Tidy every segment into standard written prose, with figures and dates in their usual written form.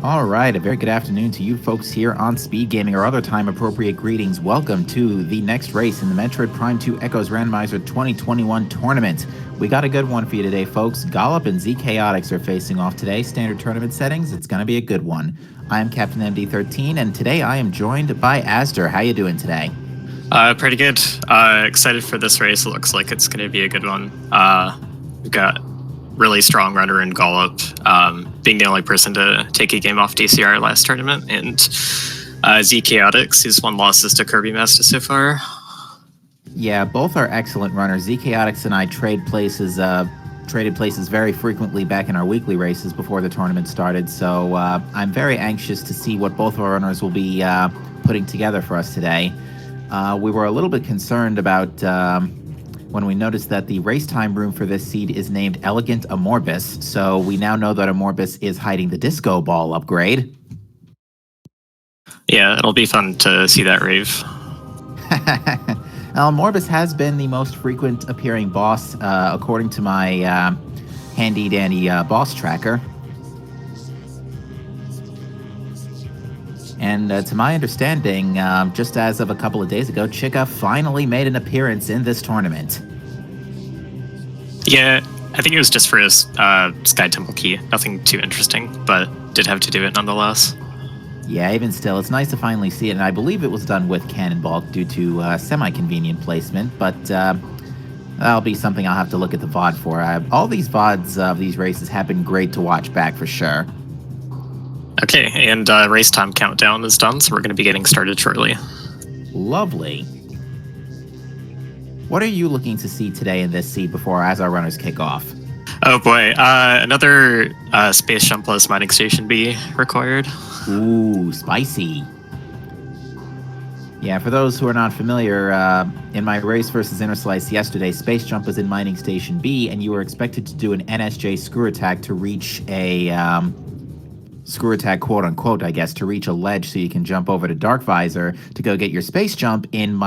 All right, a very good afternoon to you folks here on SpeedGaming or other time-appropriate greetings. Welcome to the next race in the Metroid Prime 2 Echoes Randomizer 2021 tournament. We got a good one for you today, folks. Gollop and ZChaotix are facing off today. Standard tournament settings. It's going to be a good one. I am Captain MD13, and today I am joined by Asder. How you doing today? Pretty good. Excited for this race. It looks like it's going to be a good one. We've got really strong runner in Gollop, being the only person to take a game off DCR last tournament, and ZChaotix, who's won losses to Kirby Master so far. Yeah, both are excellent runners. ZChaotix and I traded places very frequently back in our weekly races before the tournament started, so I'm very anxious to see what both of our runners will be putting together for us today. We were a little bit concerned about when we noticed that the race time room for this seed is named Elegant Amorbus, so we now know that Amorbus is hiding the disco ball upgrade. Yeah, it'll be fun to see that rave. Amorbus has been the most frequent appearing boss, according to my handy-dandy boss tracker. And to my understanding, just as of a couple of days ago, Chica finally made an appearance in this tournament. Yeah, I think it was just for his Sky Temple key. Nothing too interesting, but did have to do it nonetheless. Yeah, even still, it's nice to finally see it, and I believe it was done with Cannonball due to semi-convenient placement, but that'll be something I'll have to look at the VOD for. All these VODs of these races have been great to watch back for sure. Okay, and race time countdown is done, so we're going to be getting started shortly. Lovely. What are you looking to see today in this seed as our runners kick off? Oh boy, another Space Jump plus Mining Station B required. Ooh, spicy. Yeah, for those who are not familiar, in my race versus Inner Slice yesterday, Space Jump was in Mining Station B, and you were expected to do an NSJ screw attack to reach a... screw attack, quote unquote, I guess, to reach a ledge so you can jump over to Dark Visor to go get your space jump in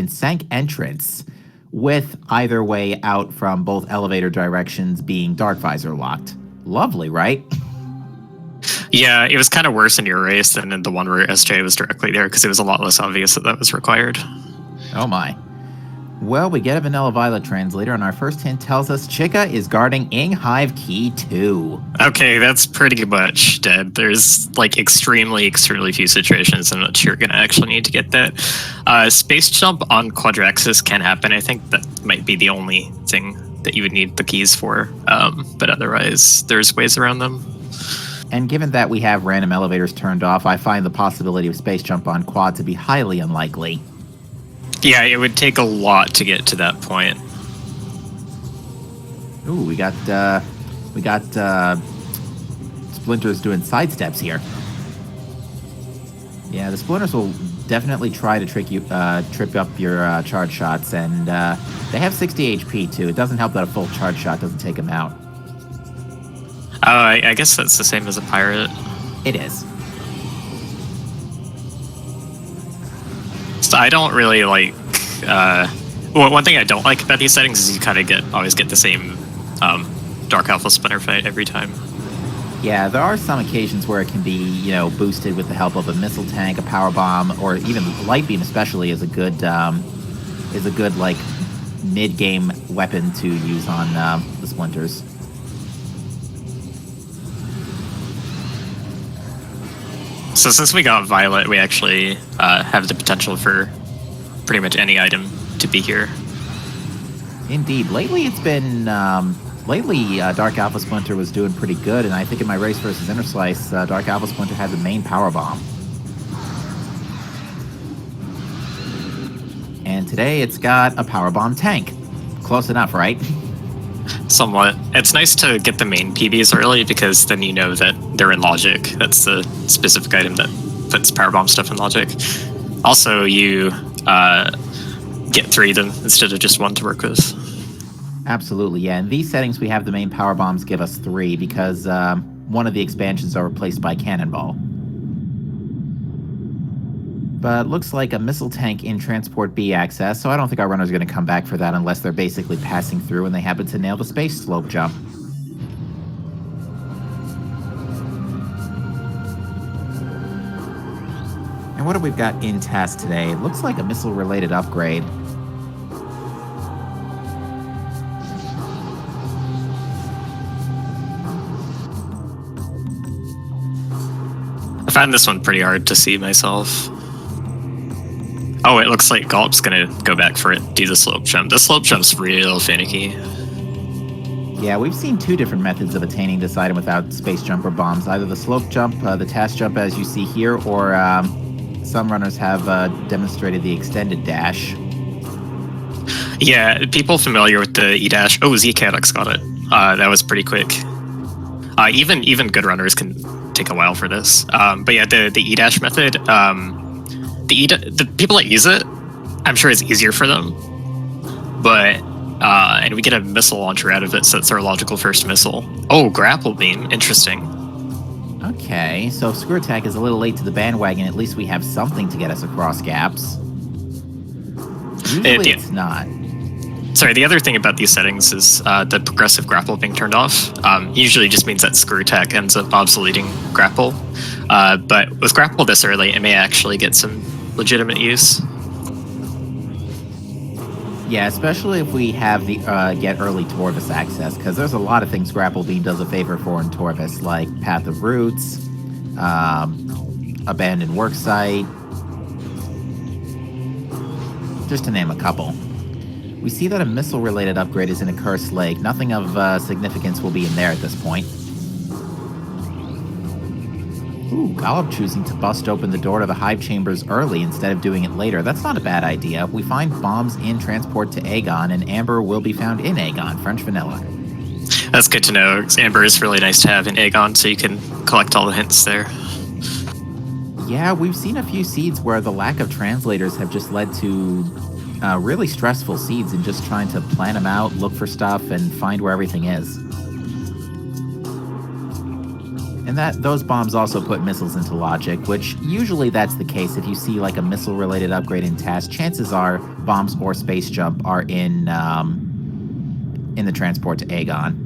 Sank Entrance, with either way out from both elevator directions being Dark Visor locked. Lovely, right? Yeah, it was kind of worse in your race than in the one where SJ was directly there, because it was a lot less obvious that was required. Oh my. Well, we get a Vanilla Violet translator, and our first hint tells us Chica is guarding Ing Hive Key 2. Okay, that's pretty much dead. There's, like, extremely few situations in which you're going to actually need to get that. Space Jump on Quadraxis can happen. I think that might be the only thing that you would need the keys for. But otherwise, there's ways around them. And given that we have random elevators turned off, I find the possibility of Space Jump on Quad to be highly unlikely. Yeah, it would take a lot to get to that point. Ooh, we got Splinters doing sidesteps here. Yeah, the Splinters will definitely try to trip up your charge shots, and they have 60 HP too. It doesn't help that a full charge shot doesn't take them out. Oh, I guess that's the same as a pirate. It is. So I don't really like. Well, one thing I don't like about these settings is you kind of always get the same Dark Alpha Splinter fight every time. Yeah, there are some occasions where it can be, boosted with the help of a missile tank, a power bomb, or even light beam. Especially is a good like mid-game weapon to use on the Splinters. So since we got Violet, we actually have the potential for pretty much any item to be here. Indeed. Lately it's been... Dark Alpha Splinter was doing pretty good, and I think in my race versus Inner Slice, Dark Alpha Splinter had the main power bomb. And today it's got a power bomb tank. Close enough, right? Somewhat. It's nice to get the main PBs early, because then you know that they're in Logic. That's the specific item that puts powerbomb stuff in Logic. Also, you get 3 of them instead of just 1 to work with. Absolutely, yeah. In these settings, we have the main power bombs give us 3, because one of the expansions are replaced by Cannonball. But looks like a missile tank in Transport B access, so I don't think our runners are going to come back for that unless they're basically passing through and they happen to nail the space slope jump. And what have we got in task today? Looks like a missile-related upgrade. I found this one pretty hard to see myself. Oh, it looks like Gollop's gonna go back for it, do the slope jump. The slope jump's real finicky. Yeah, we've seen two different methods of attaining this item without space jump or bombs. Either the slope jump, the task jump as you see here, or some runners have demonstrated the extended dash. Yeah, people familiar with the E-dash. Oh, ZChaotix got it. That was pretty quick. Even good runners can take a while for this. But yeah, the E-dash method, the people that use it, I'm sure it's easier for them. But and we get a missile launcher out of it, so it's our logical first missile. Oh, grapple beam, interesting. Okay, so if Screw Attack is a little late to the bandwagon, at least we have something to get us across gaps. Usually it's not. Sorry, the other thing about these settings is the progressive grapple being turned off. Usually just means that Screw Attack ends up obsoleting grapple. But with grapple this early, it may actually get some legitimate use. Yeah, especially if we have the get early Torvis access, because there's a lot of things Grapple Beam does a favor for in Torvis, like Path of Roots, Abandoned Worksite, just to name a couple. We see that a missile-related upgrade is in a Cursed Lake. Nothing of significance will be in there at this point. Ooh, Gollop choosing to bust open the door to the hive chambers early instead of doing it later. That's not a bad idea. We find bombs in transport to Aegon, and Amber will be found in Aegon, French vanilla. That's good to know. Amber is really nice to have in Aegon, so you can collect all the hints there. Yeah, we've seen a few seeds where the lack of translators have just led to really stressful seeds in just trying to plan them out, look for stuff, and find where everything is. And those bombs also put missiles into logic, which usually that's the case. If you see like a missile-related upgrade in task, chances are bombs or space jump are in the transport to Aegon.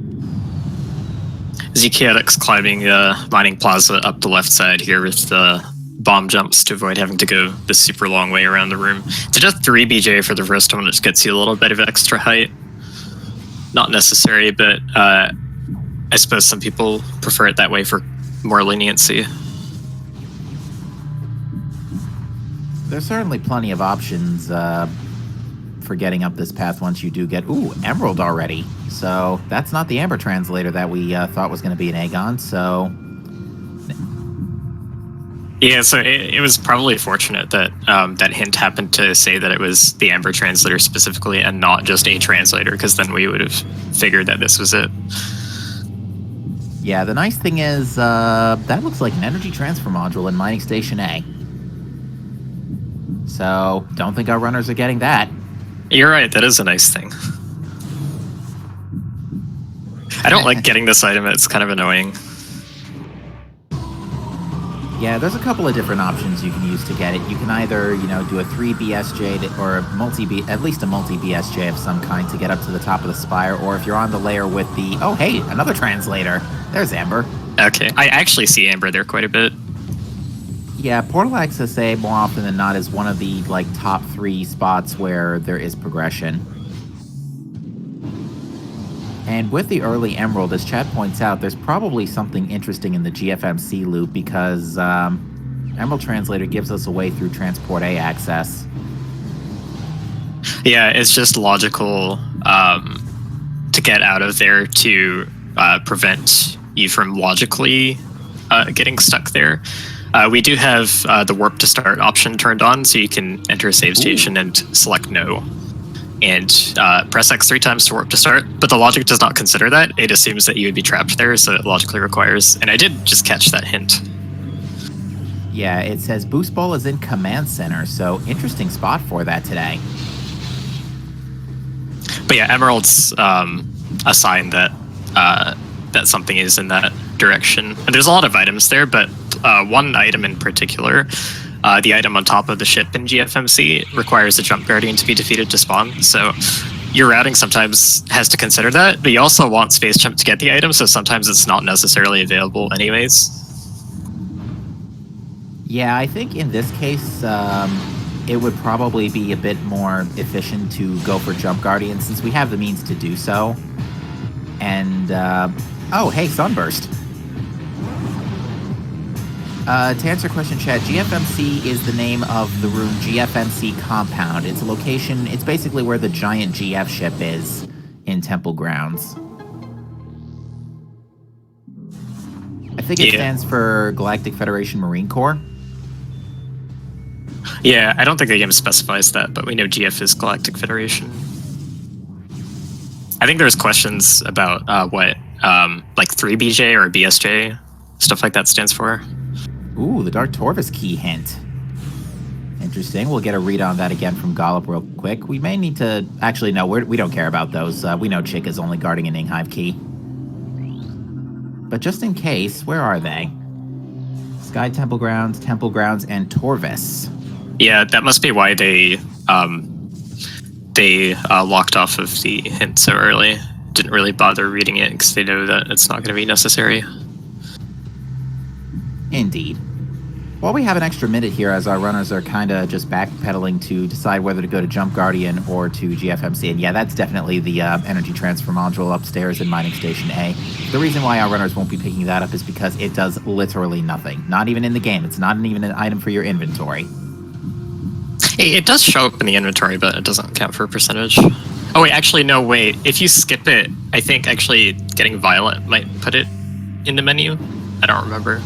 ZChaotix climbing mining plaza up the left side here with the bomb jumps to avoid having to go the super long way around the room. To just 3 BJ for the first one, which gets you a little bit of extra height. Not necessary, but I suppose some people prefer it that way for more leniency. There's certainly plenty of options for getting up this path once you do get... Ooh, Emerald already. So that's not the Amber translator that we thought was going to be in Aegon, so... Yeah, so it was probably fortunate that that hint happened to say that it was the Amber translator specifically and not just a translator, because then we would have figured that this was it. Yeah, the nice thing is that looks like an energy transfer module in Mining Station A. So, don't think our runners are getting that. You're right, that is a nice thing. I don't like getting this item, it's kind of annoying. Yeah, there's a couple of different options you can use to get it. You can either, do a 3 BSJ or at least a multi BSJ of some kind to get up to the top of the spire, or if you're on the layer with the... Oh, hey, another translator. There's Amber. Okay, I actually see Amber there quite a bit. Yeah, Portal Access A more often than not is one of the top 3 spots where there is progression. And with the early Emerald, as Chad points out, there's probably something interesting in the GFMC loop because Emerald Translator gives us a way through Transport A access. Yeah, it's just logical to get out of there to prevent you from logically getting stuck there. We do have the warp to start option turned on, so you can enter a save station and select no. And press X 3 times to warp to start, but the logic does not consider that. It assumes that you would be trapped there, so it logically requires... And I did just catch that hint. Yeah, it says Boost Ball is in Command Center, so interesting spot for that today. But yeah, Emerald's a sign that that something is in that direction. And there's a lot of items there, but one item in particular... the item on top of the ship in GFMC requires a jump guardian to be defeated to spawn, so your routing sometimes has to consider that, but you also want space jump to get the item, so sometimes it's not necessarily available anyways. Yeah, I think in this case, it would probably be a bit more efficient to go for Jump Guardian since we have the means to do so. And, oh, hey, Sunburst. To answer question, chat, GFMC is the name of the room GFMC Compound. It's a location, it's basically where the giant GF ship is in Temple Grounds. I think it stands for Galactic Federation Marine Corps. Yeah, I don't think the game specifies that, but we know GF is Galactic Federation. I think there's questions about what like 3BJ or BSJ, stuff like that stands for. Ooh, the Dark Torvus key hint. Interesting. We'll get a read on that again from Gollop real quick. We may need to... Actually, no, we don't care about those. We know Chick is only guarding an Inghive key. But just in case, where are they? Sky Temple Grounds, and Torvus. Yeah, that must be why they locked off of the hint so early. Didn't really bother reading it because they know that it's not going to be necessary. Indeed. While we have an extra minute here as our runners are kind of just backpedaling to decide whether to go to Jump Guardian or to GFMC, and yeah, that's definitely the energy transfer module upstairs in Mining Station A. The reason why our runners won't be picking that up is because it does literally nothing. Not even in the game. It's not even an item for your inventory. It does show up in the inventory, but it doesn't count for a percentage. Oh, wait, actually, no, wait. If you skip it, I think actually getting Violet might put it in the menu. I don't remember.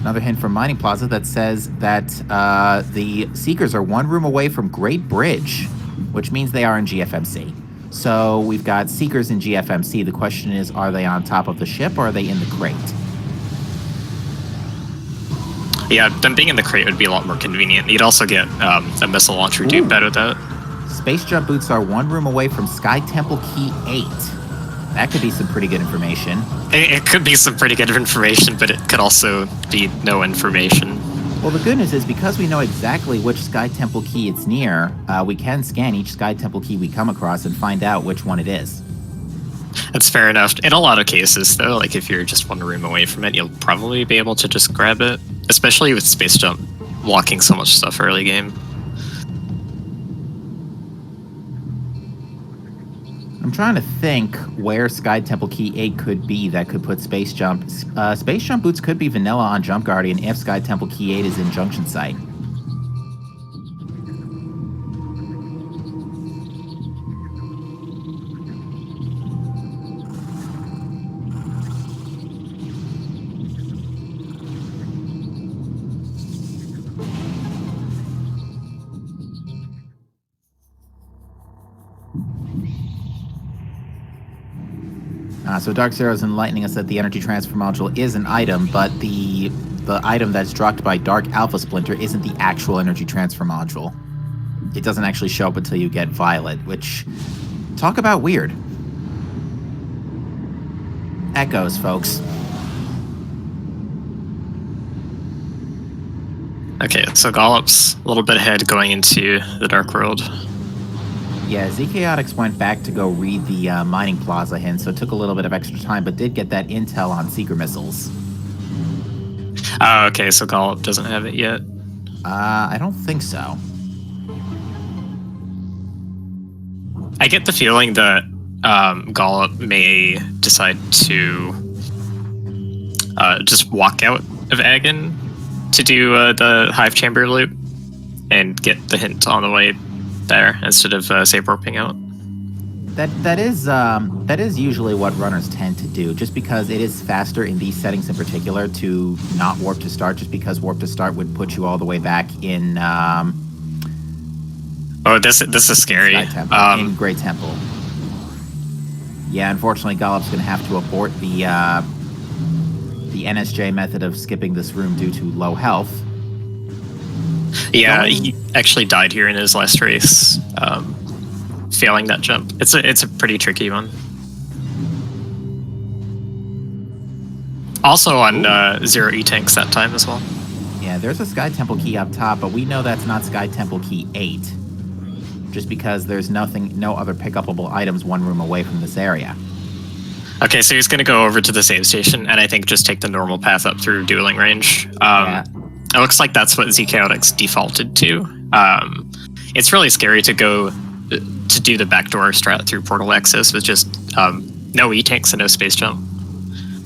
Another hint from Mining Plaza that says that the Seekers are one room away from Great Bridge, which means they are in GFMC. So we've got Seekers in GFMC. The question is, are they on top of the ship or are they in the crate? Yeah, them being in the crate would be a lot more convenient. You'd also get a missile launcher dupe out of that. Space jump boots are one room away from Sky Temple Key 8. That could be some pretty good information. It could be some pretty good information, but it could also be no information. Well, the good news is because we know exactly which Sky Temple key it's near, we can scan each Sky Temple key we come across and find out which one it is. That's fair enough. In a lot of cases, though, like if you're just one room away from it, you'll probably be able to just grab it, especially with Space Jump locking so much stuff early game. I'm trying to think where Sky Temple Key 8 could be that could put Space Jump. Space Jump boots could be vanilla on Jump Guardian if Sky Temple Key 8 is in Junction Site. So Dark Zero's enlightening us that the energy transfer module is an item, but the item that's dropped by Dark Alpha Splinter isn't the actual energy transfer module. It doesn't actually show up until you get Violet, which... Talk about weird. Echoes, folks. Okay, so Gollop's a little bit ahead going into the Dark World. Yeah, ZChaotix went back to go read the Mining Plaza hint, so it took a little bit of extra time, but did get that intel on Seeker missiles. Oh, okay, so Gollop doesn't have it yet. I don't think so. I get the feeling that Gollop may decide to just walk out of Agon to do the Hive Chamber loop and get the hint on the way there instead of say warping out. That is usually what runners tend to do, just because it is faster in these settings in particular to not warp to start, just because warp to start would put you all the way back in. Oh, this is scary. In Great Temple. Yeah, unfortunately, Gollop's going to have to abort the NSJ method of skipping this room due to low health. Yeah, he actually died here in his last race, failing that jump. It's a pretty tricky one. Also on Zero E-Tanks that time as well. Yeah, there's a Sky Temple key up top, but we know that's not Sky Temple key 8. Just because there's no other pick-upable items one room away from this area. Okay, so he's going to go over to the save station, and I think just take the normal path up through dueling range. Yeah. It looks like that's what ZChaotix defaulted to. It's really scary to go to do the backdoor strat through portal access with just no E-tanks and no space jump.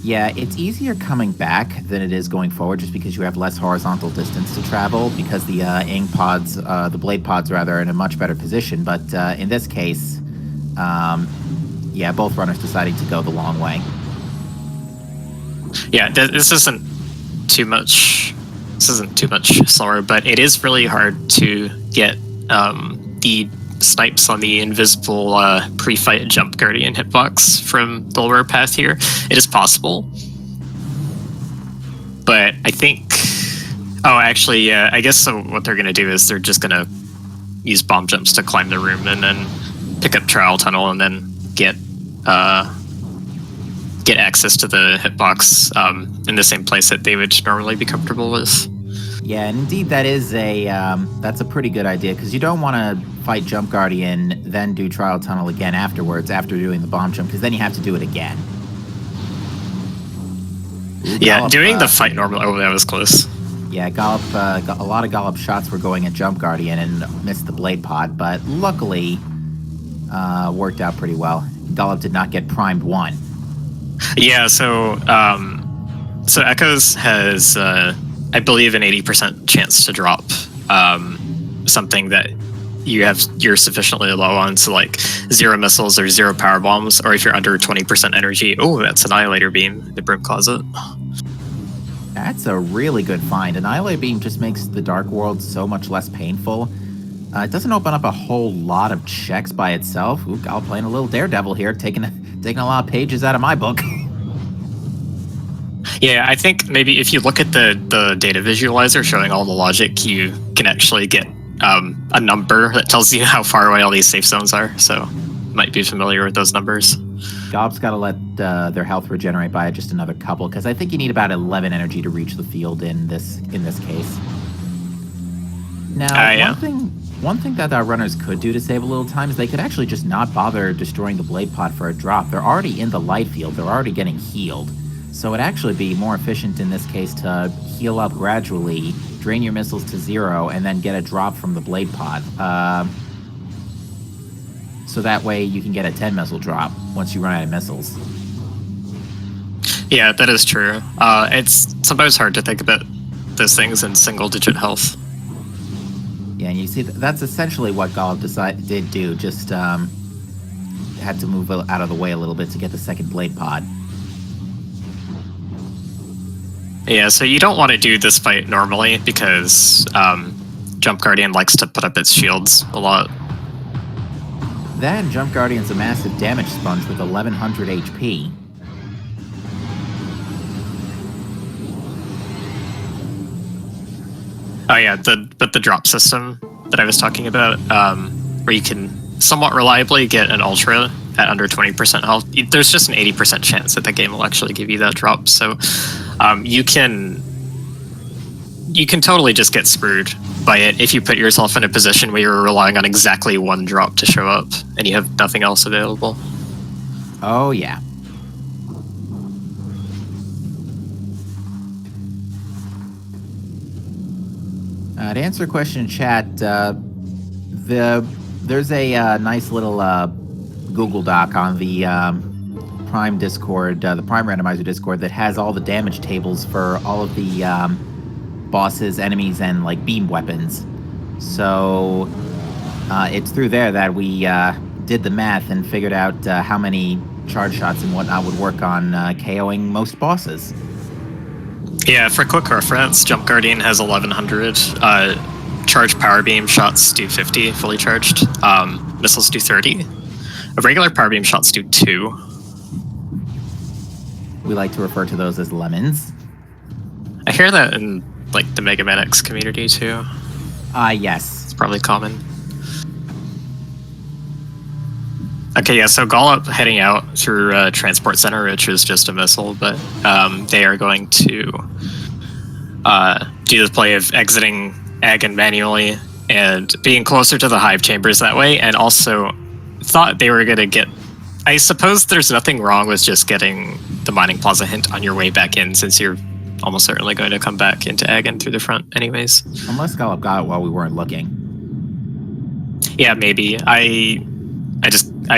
Yeah, it's easier coming back than it is going forward just because you have less horizontal distance to travel because the ing pods, the blade pods rather, are in a much better position. But in this case, yeah, both runners deciding to go the long way. Yeah, this isn't too much. This isn't too much slower, but it is really hard to get the snipes on the invisible pre-fight jump guardian hitbox from the lower path here. It is possible, but I think. Oh, actually, yeah. I guess so. What they're gonna do is they're just gonna use bomb jumps to climb the room and then pick up trial tunnel and then get access to the hitbox in the same place that they would normally be comfortable with. Yeah, and indeed that is that's a pretty good idea because you don't want to fight Jump Guardian, then do Trial Tunnel again afterwards after doing the bomb jump because then you have to do it again. Ooh, Yeah, Gollop, doing the fight normal. Oh, that was close. Yeah, Gollop, a lot of Gollop shots were going at Jump Guardian and missed the blade pod, but luckily worked out pretty well. Gollop did not get primed one. Yeah, so Echoes has, I believe, an 80% chance to drop something that you're sufficiently low on, so like 0 missiles or 0 power bombs, or if you're under 20% energy. Oh, that's Annihilator Beam in the Brim Closet. That's a really good find. Annihilator Beam just makes the Dark World so much less painful. It doesn't open up a whole lot of checks by itself. Ooh, Gollop playing a little daredevil here, taking a lot of pages out of my book. Yeah, I think maybe if you look at the data visualizer showing all the logic, you can actually get a number that tells you how far away all these safe zones are. So you might be familiar with those numbers. Gollop's got to let their health regenerate by just another couple, because I think you need about 11 energy to reach the field in this case. Now, yeah. one thing that our runners could do to save a little time is they could actually just not bother destroying the blade pod for a drop. They're already in the light field. They're already getting healed. So it'd actually be more efficient in this case to heal up gradually, drain your missiles to 0, and then get a drop from the blade pod. So that way you can get a 10 missile drop once you run out of missiles. Yeah, that is true. It's sometimes hard to think about those things in single-digit health. Yeah, and you see that's essentially what Gollop did do. Just had to move out of the way a little bit to get the second blade pod. Yeah, so you don't want to do this fight normally because Jump Guardian likes to put up its shields a lot. That and Jump Guardian's a massive damage sponge with 1100 HP. Oh yeah, but the drop system that I was talking about, where you can somewhat reliably get an Ultra at under 20% health, there's just an 80% chance that the game will actually give you that drop. So you can totally just get screwed by it if you put yourself in a position where you're relying on exactly one drop to show up and you have nothing else available. Oh yeah. To answer a question in chat, there's a nice little Google Doc on the Prime Discord, the Prime Randomizer Discord, that has all the damage tables for all of the bosses, enemies, and like beam weapons. So it's through there that we did the math and figured out how many charge shots and whatnot would work on KOing most bosses. Yeah, for quick reference, Jump Guardian has 1100. Charged power beam shots do 50, fully charged. Missiles do 30. Regular power beam shots do 2. We like to refer to those as lemons. I hear that in like the Mega Man X community too. Yes. It's probably common. Okay, yeah, so Gollop heading out through Transport Center, which is just a missile, but they are going to do the play of exiting Agon manually and being closer to the hive chambers that way, and also thought they were going to get I suppose there's nothing wrong with just getting the mining plaza hint on your way back in, since you're almost certainly going to come back into Agon through the front anyways. Unless Gollop got it while we weren't looking. Yeah, maybe. I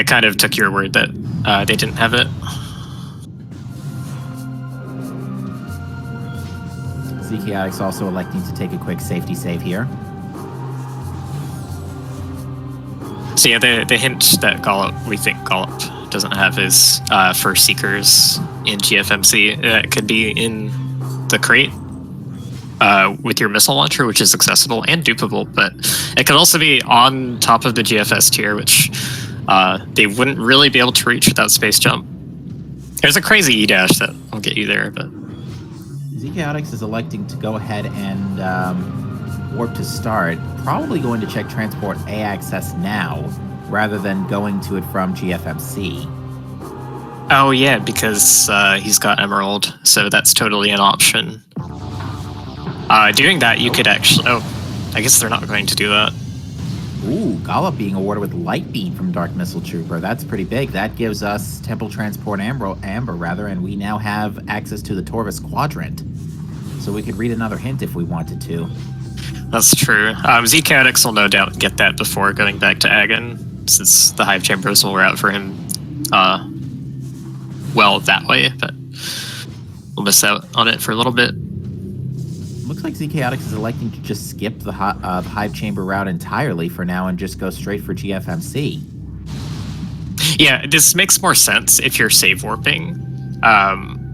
kind of took your word that they didn't have it. ZChaotix also electing to take a quick safety save here. So yeah, the hint that we think Gollop doesn't have is for Seekers in GFMC. It could be in the crate with your missile launcher, which is accessible and dupable, but it could also be on top of the GFS tier, which they wouldn't really be able to reach without space jump. There's a crazy E-dash that will get you there, but... ZChaotix is electing to go ahead and warp to start, probably going to check Transport A access now, rather than going to it from GFMC. Oh yeah, because he's got Emerald, so that's totally an option. Doing that, you could actually... Oh, I guess they're not going to do that. Ooh, Gollop being awarded with Light Beam from Dark Missile Trooper. That's pretty big. That gives us Temple Transport Amber, and we now have access to the Torvus Quadrant. So we could read another hint if we wanted to. That's true. ZChaotix will no doubt get that before going back to Agon, since the Hive Chambers will route for him well that way, but we'll miss out on it for a little bit. Looks like ZChaotix is electing to just skip the Hive Chamber route entirely for now and just go straight for GFMC. Yeah, this makes more sense if you're save warping.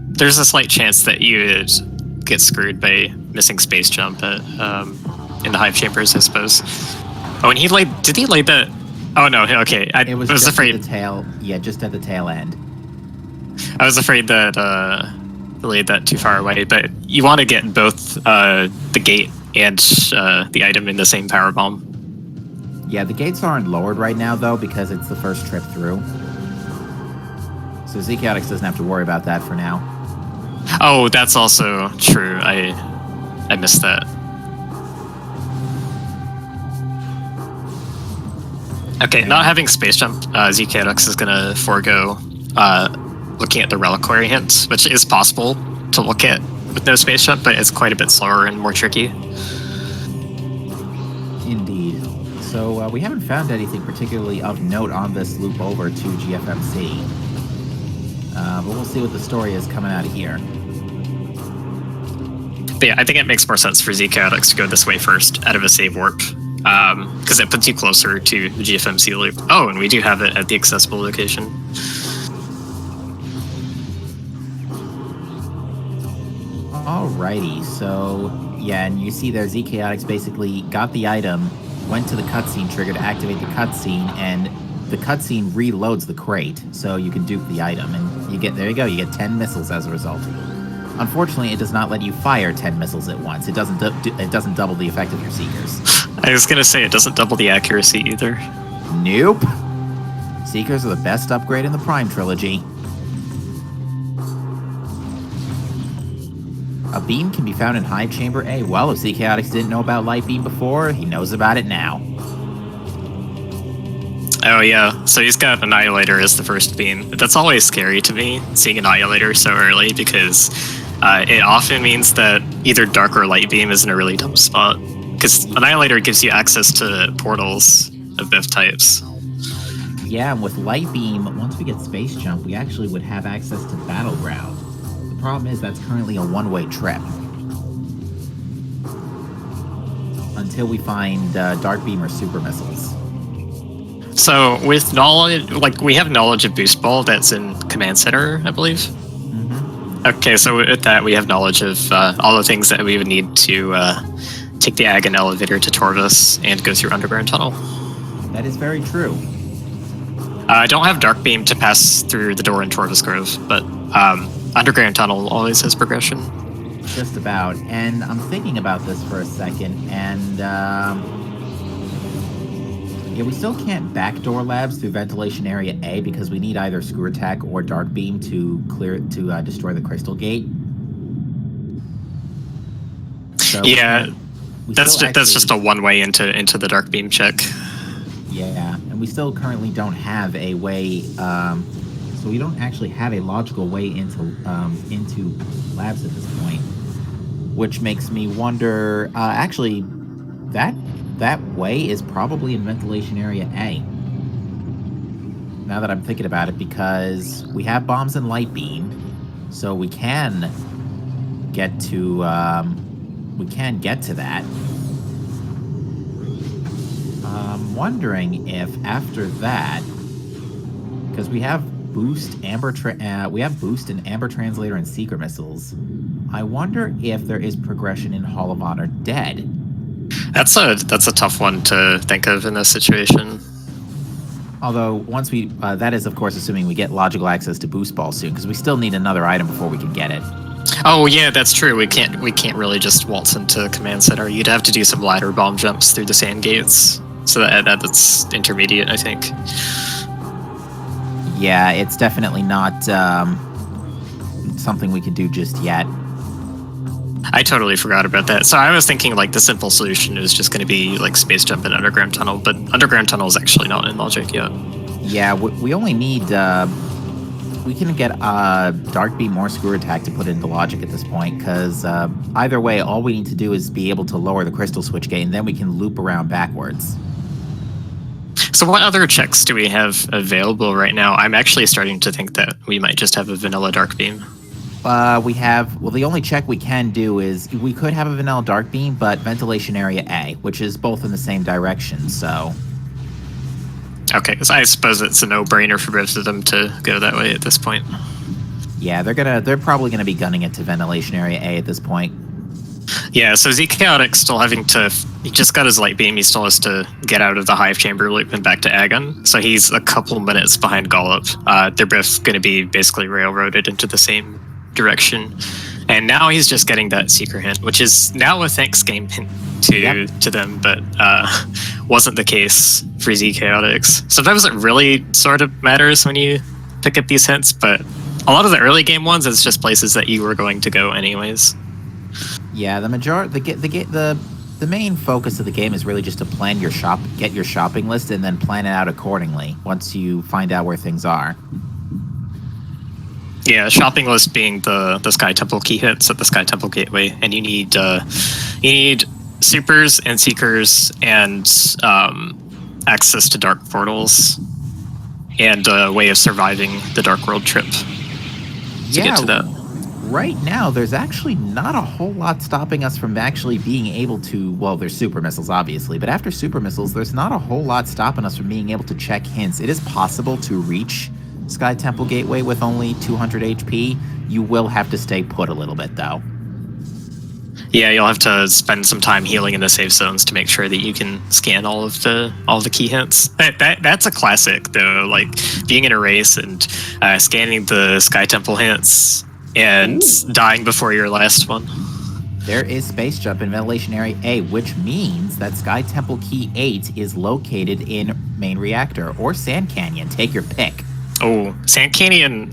There's a slight chance that you'd get screwed by missing space jump in the Hive Chambers, I suppose. Oh, and did he lay that? Oh no, okay. I was just afraid. At the tail, yeah, just at the tail end. I was afraid that laid that too far away, but you want to get both the gate and the item in the same power bomb. Yeah, the gates aren't lowered right now though because it's the first trip through. So ZChaotix doesn't have to worry about that for now. Oh, that's also true. I missed that. Okay, not having space jump, ZChaotix is gonna forego looking at the reliquary hints, which is possible to look at with no space jump, but it's quite a bit slower and more tricky. Indeed. So we haven't found anything particularly of note on this loop over to GFMC. But we'll see what the story is coming out of here. But yeah, I think it makes more sense for ZChaotix to go this way first, out of a save warp, because it puts you closer to the GFMC loop. Oh, and we do have it at the accessible location. Alrighty, so yeah, and you see there ZChaotix basically got the item, went to the cutscene trigger to activate the cutscene, and the cutscene reloads the crate, so you can dupe the item, and you get, there you go, you get 10 missiles as a result. Unfortunately, it does not let you fire 10 missiles at once. It doesn't double the effect of your Seekers. I was gonna say it doesn't double the accuracy either. Nope. Seekers are the best upgrade in the Prime trilogy. A beam can be found in Hive Chamber A. Well, if ZChaotix didn't know about Light Beam before, he knows about it now. Oh yeah, so he's got Annihilator as the first beam. That's always scary to me, seeing Annihilator so early, because it often means that either Dark or Light Beam is in a really dumb spot. Because Annihilator gives you access to portals of both types. Yeah, and with Light Beam, once we get Space Jump, we actually would have access to Battleground. The problem is that's currently a one-way trip. Until we find Dark Beam or Super Missiles. So with knowledge, like we have knowledge of Boost Ball that's in Command Center, I believe. Mm-hmm. Okay, so with that we have knowledge of all the things that we would need to take the Agon elevator to Torvus and go through Underground Tunnel. That is very true. I don't have Dark Beam to pass through the door in Torvus Grove, but Underground Tunnel always has progression. Just about. And I'm thinking about this for a second, and yeah, we still can't backdoor labs through Ventilation Area A because we need either Screw Attack or Dark Beam to destroy the Crystal Gate. So yeah, that's just a one-way into the Dark Beam check. Yeah, and we still currently don't have a way. So we don't actually have a logical way into labs at this point, which makes me wonder. Actually, that way is probably in ventilation area A. Now that I'm thinking about it, because we have bombs and light beam, so we can get to that. I'm wondering if after that, because we have boost, boost and amber translator and secret missiles. I wonder if there is progression in Hall of Honor Dead. That's a tough one to think of in this situation. Although once we, that is of course assuming we get logical access to boost ball soon, because we still need another item before we can get it. Oh yeah, that's true. We can't really just waltz into command center. You'd have to do some ladder bomb jumps through the sand gates. So that's intermediate, I think. Yeah, it's definitely not something we can do just yet. I totally forgot about that. So I was thinking like the simple solution is just going to be like space jump and underground tunnel, but underground tunnel is actually not in logic yet. Yeah, we only need we can get dark beam or screw attack to put into logic at this point, because either way, all we need to do is be able to lower the crystal switch gate, and then we can loop around backwards. So what other checks do we have available right now? I'm actually starting to think that we might just have a vanilla dark beam. The only check we can do is, we could have a vanilla dark beam, but ventilation area A, which is both in the same direction, so. Okay, so I suppose it's a no-brainer for both of them to go that way at this point. Yeah, they're probably gonna be gunning it to ventilation area A at this point. Yeah, so ZChaotix still he just got his light beam, he still has to get out of the hive chamber loop and back to Agon, so he's a couple minutes behind Gollop. They're both gonna be basically railroaded into the same direction. And now he's just getting that secret hint, which is now a thanks game hint to them, but wasn't the case for ZChaotix. Sometimes it really sort of matters when you pick up these hints, but a lot of the early game ones, it's just places that you were going to go anyways. Yeah, the main focus of the game is really just to plan your get your shopping list, and then plan it out accordingly once you find out where things are. Yeah, shopping list being the Sky Temple key hits at the Sky Temple Gateway, and you need supers and seekers and access to dark portals and a way of surviving the Dark World trip to get to that. Right now, there's actually not a whole lot stopping us from actually being able to, well, there's super missiles, obviously, but after super missiles, there's not a whole lot stopping us from being able to check hints. It is possible to reach Sky Temple Gateway with only 200 HP. You will have to stay put a little bit, though. Yeah, you'll have to spend some time healing in the safe zones to make sure that you can scan all the key hints. That's a classic, though, like being in a race and scanning the Sky Temple hints and dying before your last one. There is space jump in ventilation area A, which means that Sky Temple Key 8 is located in main reactor or Sand Canyon. Take your pick. Oh, Sand Canyon.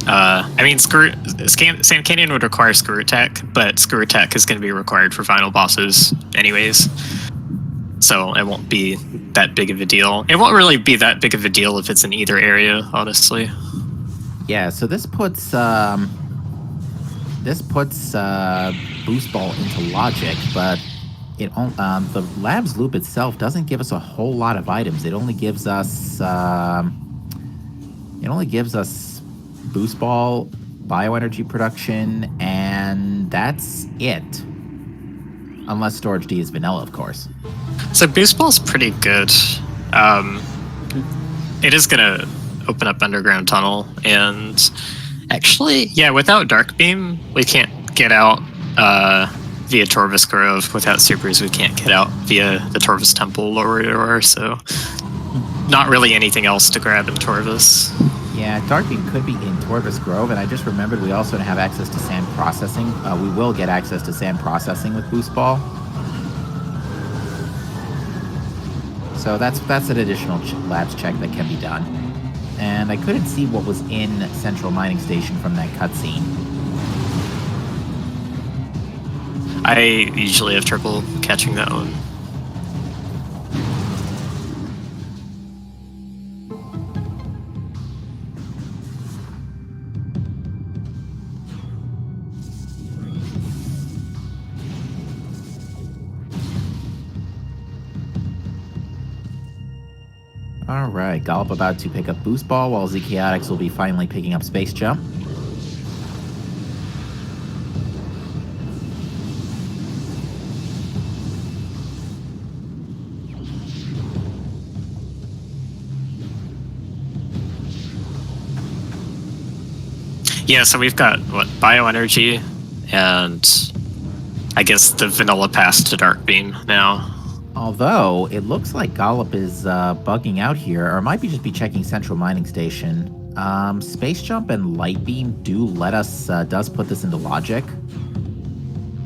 Sand Canyon would require screw attack, but screw attack is going to be required for final bosses anyways. So it won't be that big of a deal. It won't really be that big of a deal if it's in either area, honestly. Yeah, so this puts boost ball into logic, but the labs loop itself doesn't give us a whole lot of items. It only gives us boost ball, bioenergy production, and that's it. Unless storage D is vanilla, of course. So boost ball's pretty good. It is gonna open up underground tunnel, and actually, yeah, without dark beam, we can't get out via Torvus Grove. Without supers, we can't get out via the Torvus Temple lower door. So, not really anything else to grab in Torvus. Yeah, dark beam could be in Torvus Grove, and I just remembered we also have access to sand processing. We will get access to sand processing with boost ball. So that's an additional labs check that can be done. And I couldn't see what was in Central Mining Station from that cutscene. I usually have trouble catching that one. All right, Gollop about to pick up Boost Ball, while ZChaotix will be finally picking up Space Jump. Yeah, so we've got, what, Bioenergy, and I guess the vanilla pass to Dark Beam now. Although, it looks like Gollop is bugging out here, or might just be checking Central Mining Station. Space Jump and Light Beam does put this into logic.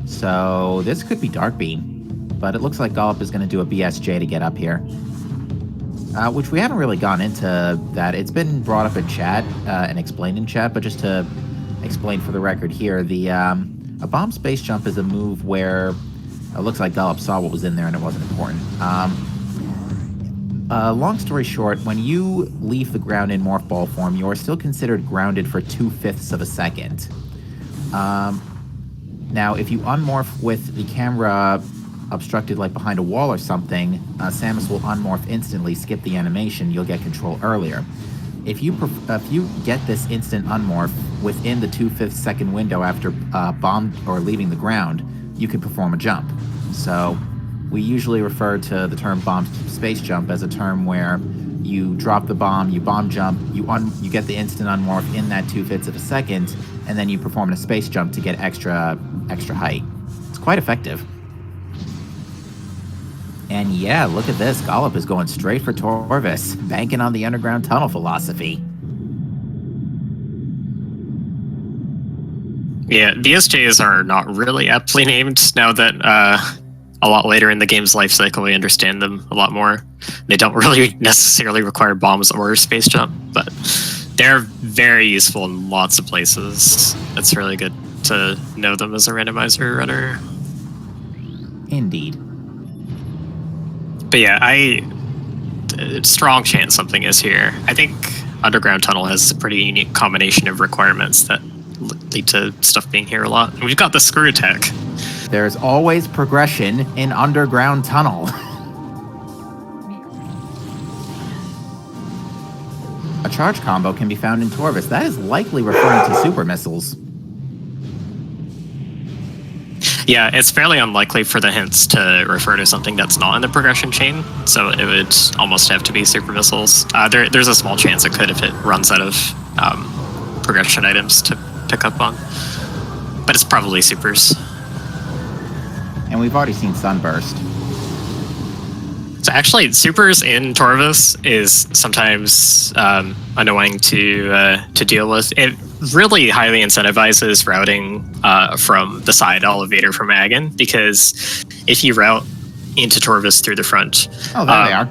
So, this could be Dark Beam. But it looks like Gollop is going to do a BSJ to get up here. Which we haven't really gone into that. It's been brought up in chat and explained in chat, but just to explain for the record here, a bomb space jump is a move where it looks like Gollop saw what was in there and it wasn't important. Long story short, when you leave the ground in morph ball form, you are still considered grounded for 2/5 of a second. Now, if you unmorph with the camera obstructed like behind a wall or something, Samus will unmorph instantly, skip the animation, you'll get control earlier. If you get this instant unmorph within the 2/5 second window after bomb or leaving the ground, you can perform a jump. So we usually refer to the term bomb space jump as a term where you drop the bomb, you bomb jump, you get the instant unmorph in that 2/5 of a second, and then you perform a space jump to get extra height. It's quite effective. And yeah, look at this. Gollop is going straight for Torvis, banking on the underground tunnel philosophy. Yeah, BSJs are not really aptly named now that a lot later in the game's life cycle we understand them a lot more. They don't really necessarily require bombs or space jump, but they're very useful in lots of places. It's really good to know them as a randomizer runner. Indeed. But yeah, strong chance something is here. I think Underground Tunnel has a pretty unique combination of requirements that lead to stuff being here a lot. We've got the screw attack. There's always progression in Underground Tunnel. A charge combo can be found in Torvis. That is likely referring to super missiles. Yeah, it's fairly unlikely for the hints to refer to something that's not in the progression chain, so it would almost have to be super missiles. There's a small chance it could if it runs out of progression items to pick up on, but it's probably supers. And we've already seen Sunburst. So actually, supers in Torvis is sometimes annoying to deal with. It really highly incentivizes routing from the side elevator from Agon, because if you route into Torvis through the front... Oh, there they are.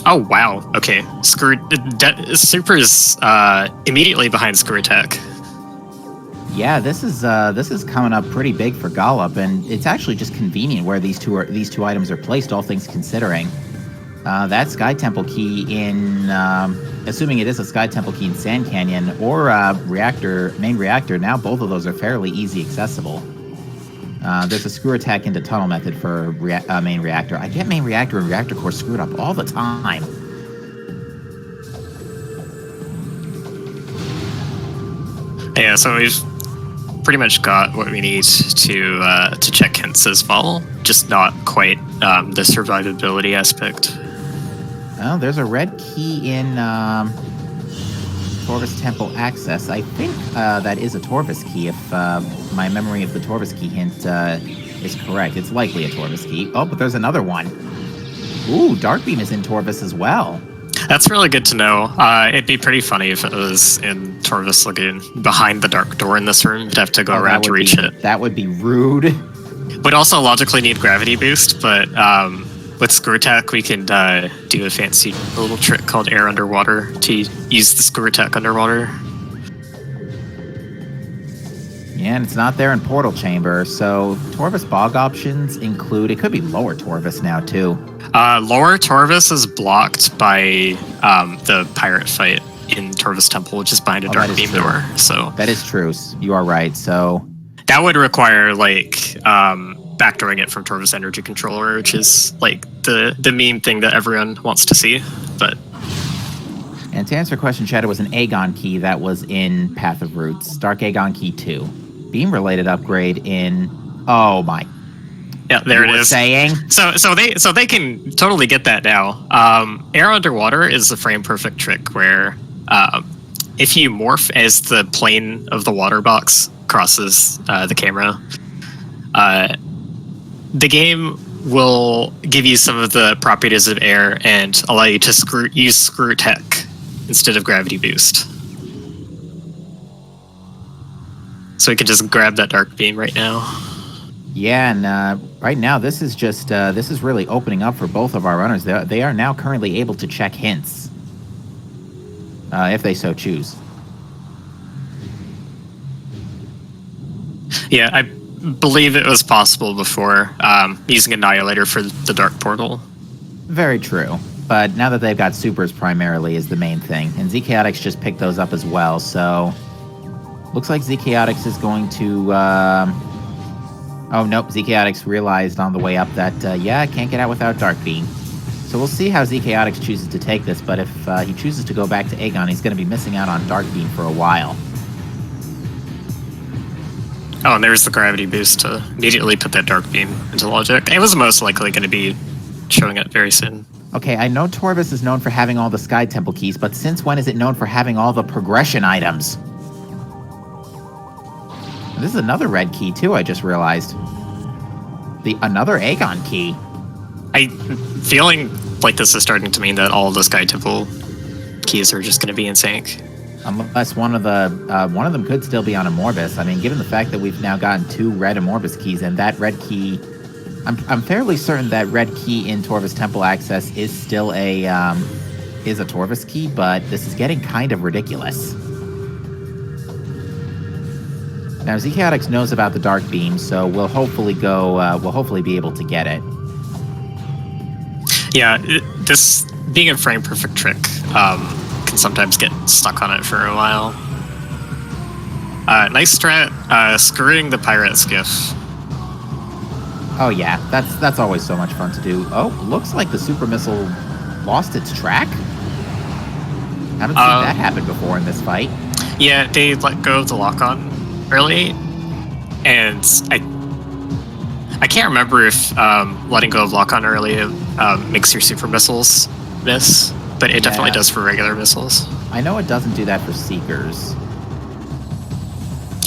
Oh, wow. Okay. Supers immediately behind Screw Attack. Yeah, this is coming up pretty big for Gollop, and it's actually just convenient where these two items are placed, all things considering. That Sky Temple key in, assuming it is a Sky Temple key in Sand Canyon or main reactor, now both of those are fairly easy accessible. There's a screw attack into tunnel method for main reactor. I get main reactor and reactor core screwed up all the time. Yeah, so we've pretty much got what we need to check hints as well, just not quite the survivability aspect. Oh, there's a red key in Torvis Temple access. I think that is a Torvis key, if my memory of the Torvis key hint is correct. It's likely a Torvis key. Oh, but there's another one. Ooh, Dark Beam is in Torvis as well. That's really good to know. It'd be pretty funny if it was in Torvis looking behind the dark door in this room. You'd have to go around to reach it. That would be rude. Would also logically need gravity boost, but with Screw Attack, we can do a fancy little trick called Air Underwater to use the Screw Attack underwater. Yeah, and it's not there in Portal Chamber, so Torvis bog options include... It could be Lower Torvis now, too. Lower Torvis is blocked by the pirate fight in Torvis Temple, which is behind a dark beam door. So that is true. You are right. So that would require like backdooring it from Torvus Energy Controller, which is like the meme thing that everyone wants to see. But and to answer your question, Chad, it was an Aegon key that was in Path of Roots, Dark Aegon Key 2. Beam-related upgrade in... Oh, my... Yeah, there it is. Saying so they can totally get that now. Air underwater is a frame perfect trick where if you morph as the plane of the water box crosses the camera, the game will give you some of the properties of air and allow you to use screw tech instead of gravity boost. So we can just grab that dark beam right now. Yeah, and right now this is just this is really opening up for both of our runners. They are now currently able to check hints, if they so choose. Yeah, I believe it was possible before using Annihilator for the Dark Portal. Very true, but now that they've got supers primarily is the main thing, and ZChaotix just picked those up as well. So looks like ZChaotix is going to. Oh, nope, ZChaotix realized on the way up that, yeah, can't get out without Dark Beam. So we'll see how ZChaotix chooses to take this, but if he chooses to go back to Aegon, he's going to be missing out on Dark Beam for a while. Oh, and there's the gravity boost to immediately put that Dark Beam into logic. It was most likely going to be showing it very soon. Okay, I know Torvus is known for having all the Sky Temple keys, but since when is it known for having all the progression items? This is another red key, too, I just realized. Another Aegon key. I'm feeling like this is starting to mean that all of the Sky Temple keys are just going to be in sync. Unless one of them could still be on Amorbus. I mean, given the fact that we've now gotten 2 red Amorbus keys, and that red key... I'm fairly certain that red key in Torvus Temple Access is still a Torvus key, but this is getting kind of ridiculous. Now, ZChaotix knows about the Dark Beam, so we'll hopefully be able to get it. Yeah, this being a frame perfect trick can sometimes get stuck on it for a while. Nice strat, screwing the pirate skiff. Oh yeah, that's always so much fun to do. Oh, looks like the super missile lost its track. Haven't seen that happen before in this fight. Yeah, they let go of the lock-on early, and I can't remember if letting go of lock-on early makes your super missiles miss, but it definitely does for regular missiles. I know it doesn't do that for Seekers.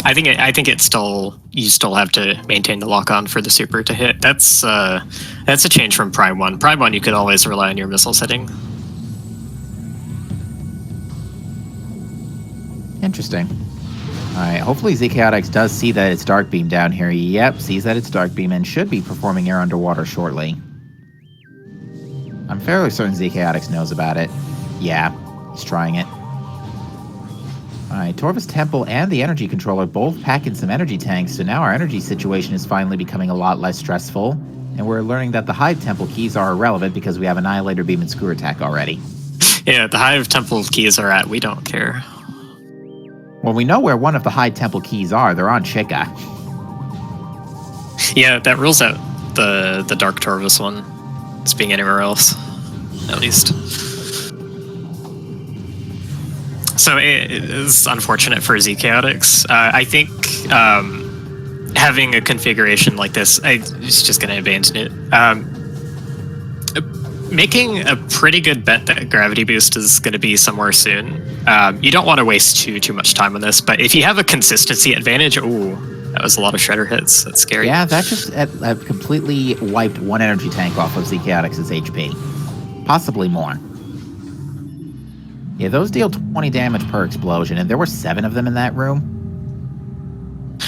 I think it's still, you still have to maintain the lock-on for the super to hit. That's a change from Prime 1. Prime 1 you could always rely on your missile setting. Interesting. Alright, hopefully ZChaotix does see that it's Dark Beam down here. Yep, sees that it's Dark Beam and should be performing air underwater shortly. I'm fairly certain ZChaotix knows about it. Yeah, he's trying it. Alright, Torvus Temple and the Energy Controller both pack in some energy tanks, so now our energy situation is finally becoming a lot less stressful, and we're learning that the Hive Temple keys are irrelevant because we have Annihilator Beam and Screw Attack already. Yeah, the Hive Temple keys are at we don't care. Well, we know where one of the High Temple keys are. They're on Chica. Yeah, that rules out the Dark Torvus one. It's being anywhere else, at least. So it is unfortunate for ZChaotix. I think having a configuration like this, it's just going to abandon it. Making a pretty good bet that gravity boost is going to be somewhere soon. You don't want to waste too much time on this, but if you have a consistency advantage, ooh, that was a lot of shredder hits. That's scary. Yeah, that just completely wiped one energy tank off of ZChaotix's HP. Possibly more. Yeah, those deal 20 damage per explosion, and there were 7 of them in that room.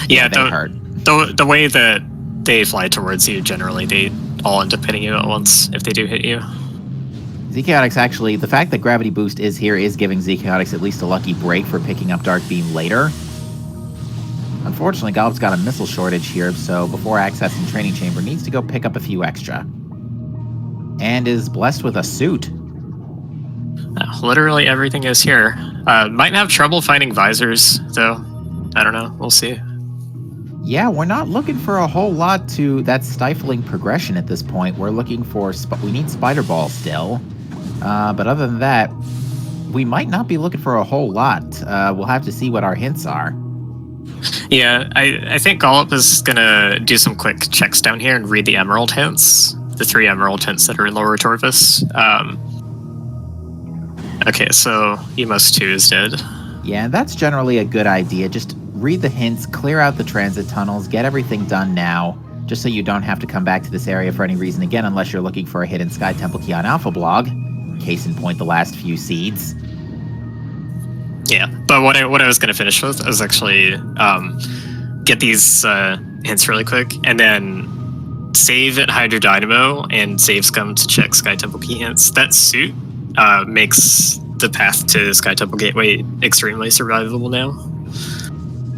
Yeah, they hurt. The way that they fly towards you, generally, they all end up hitting you at once if they do hit you. ZChaotix actually, the fact that Gravity Boost is here is giving ZChaotix at least a lucky break for picking up Dark Beam later. Unfortunately, Gollop's got a missile shortage here, so before accessing Training Chamber, needs to go pick up a few extra. And is blessed with a suit. Literally everything is here. Might have trouble finding visors, though. I don't know. We'll see. Yeah, we're not looking for a whole lot to that stifling progression at this point. We're looking for we need Spider Ball still, but other than that, we might not be looking for a whole lot. We'll have to see what our hints are. Yeah, I think Gollop is gonna do some quick checks down here and read the emerald hints, the 3 emerald hints that are in Lower Torvus. Okay, so Emos 2 is dead. Yeah, that's generally a good idea. Just read the hints, clear out the transit tunnels, get everything done now, just so you don't have to come back to this area for any reason again, unless you're looking for a hidden Sky Temple key on Alpha Blog. Case in point, the last few seeds. Yeah, but what I was going to finish with was actually get these hints really quick, and then save at Hydro Dynamo and save Scum to check Sky Temple key hints. That suit makes the path to Sky Temple Gateway extremely survivable now.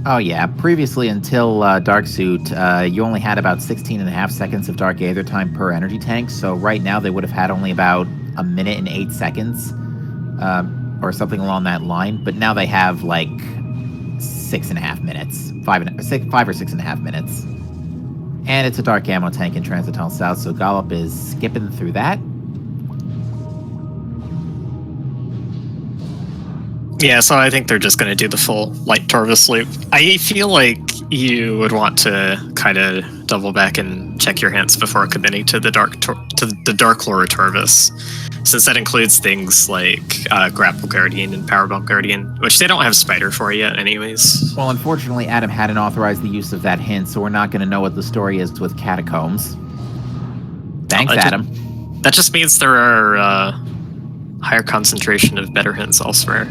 Oh yeah, previously until Dark Suit, you only had about 16.5 seconds of Dark Aether time per energy tank, so right now they would have had only about a minute and 8 seconds, or something along that line, but now they have like 6.5 minutes, 5 or 6.5 minutes. And it's a Dark Ammo tank in Transit Tunnel South, so Gollop is skipping through that. Yeah, so I think they're just going to do the full Light Torvus loop. I feel like you would want to kind of double back and check your hints before committing to the Dark Lore Torvus, since that includes things like Grapple Guardian and Powerbomb Guardian, which they don't have Spider for yet anyways. Well, unfortunately, Adam hadn't authorized the use of that hint, so we're not going to know what the story is with Catacombs. Thanks, Adam. That just means there are higher concentration of better hints elsewhere,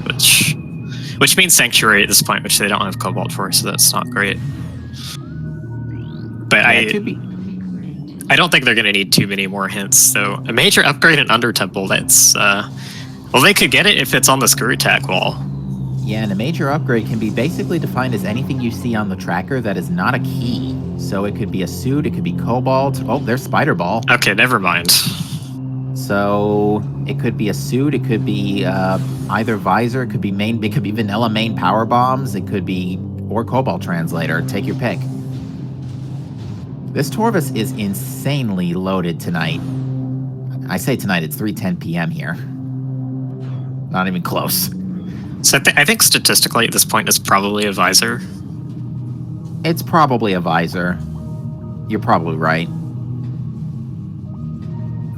which means Sanctuary at this point, which they don't have Cobalt for, so that's not great. But yeah, I don't think they're going to need too many more hints. So a major upgrade in Under Temple, that's well, they could get it if it's on the Screw Attack wall. Yeah, and a major upgrade can be basically defined as anything you see on the tracker that is not a key. So it could be a suit, it could be Cobalt. Oh, there's Spider Ball. Okay, never mind. So it could be a suit, it could be either visor, it could be vanilla main power bombs, it could be or Cobalt Translator. Take your pick. This Torvus is insanely loaded tonight. I say tonight, it's 3:10 p.m. here. Not even close. So I think statistically at this point it's probably a visor. It's probably a visor. You're probably right.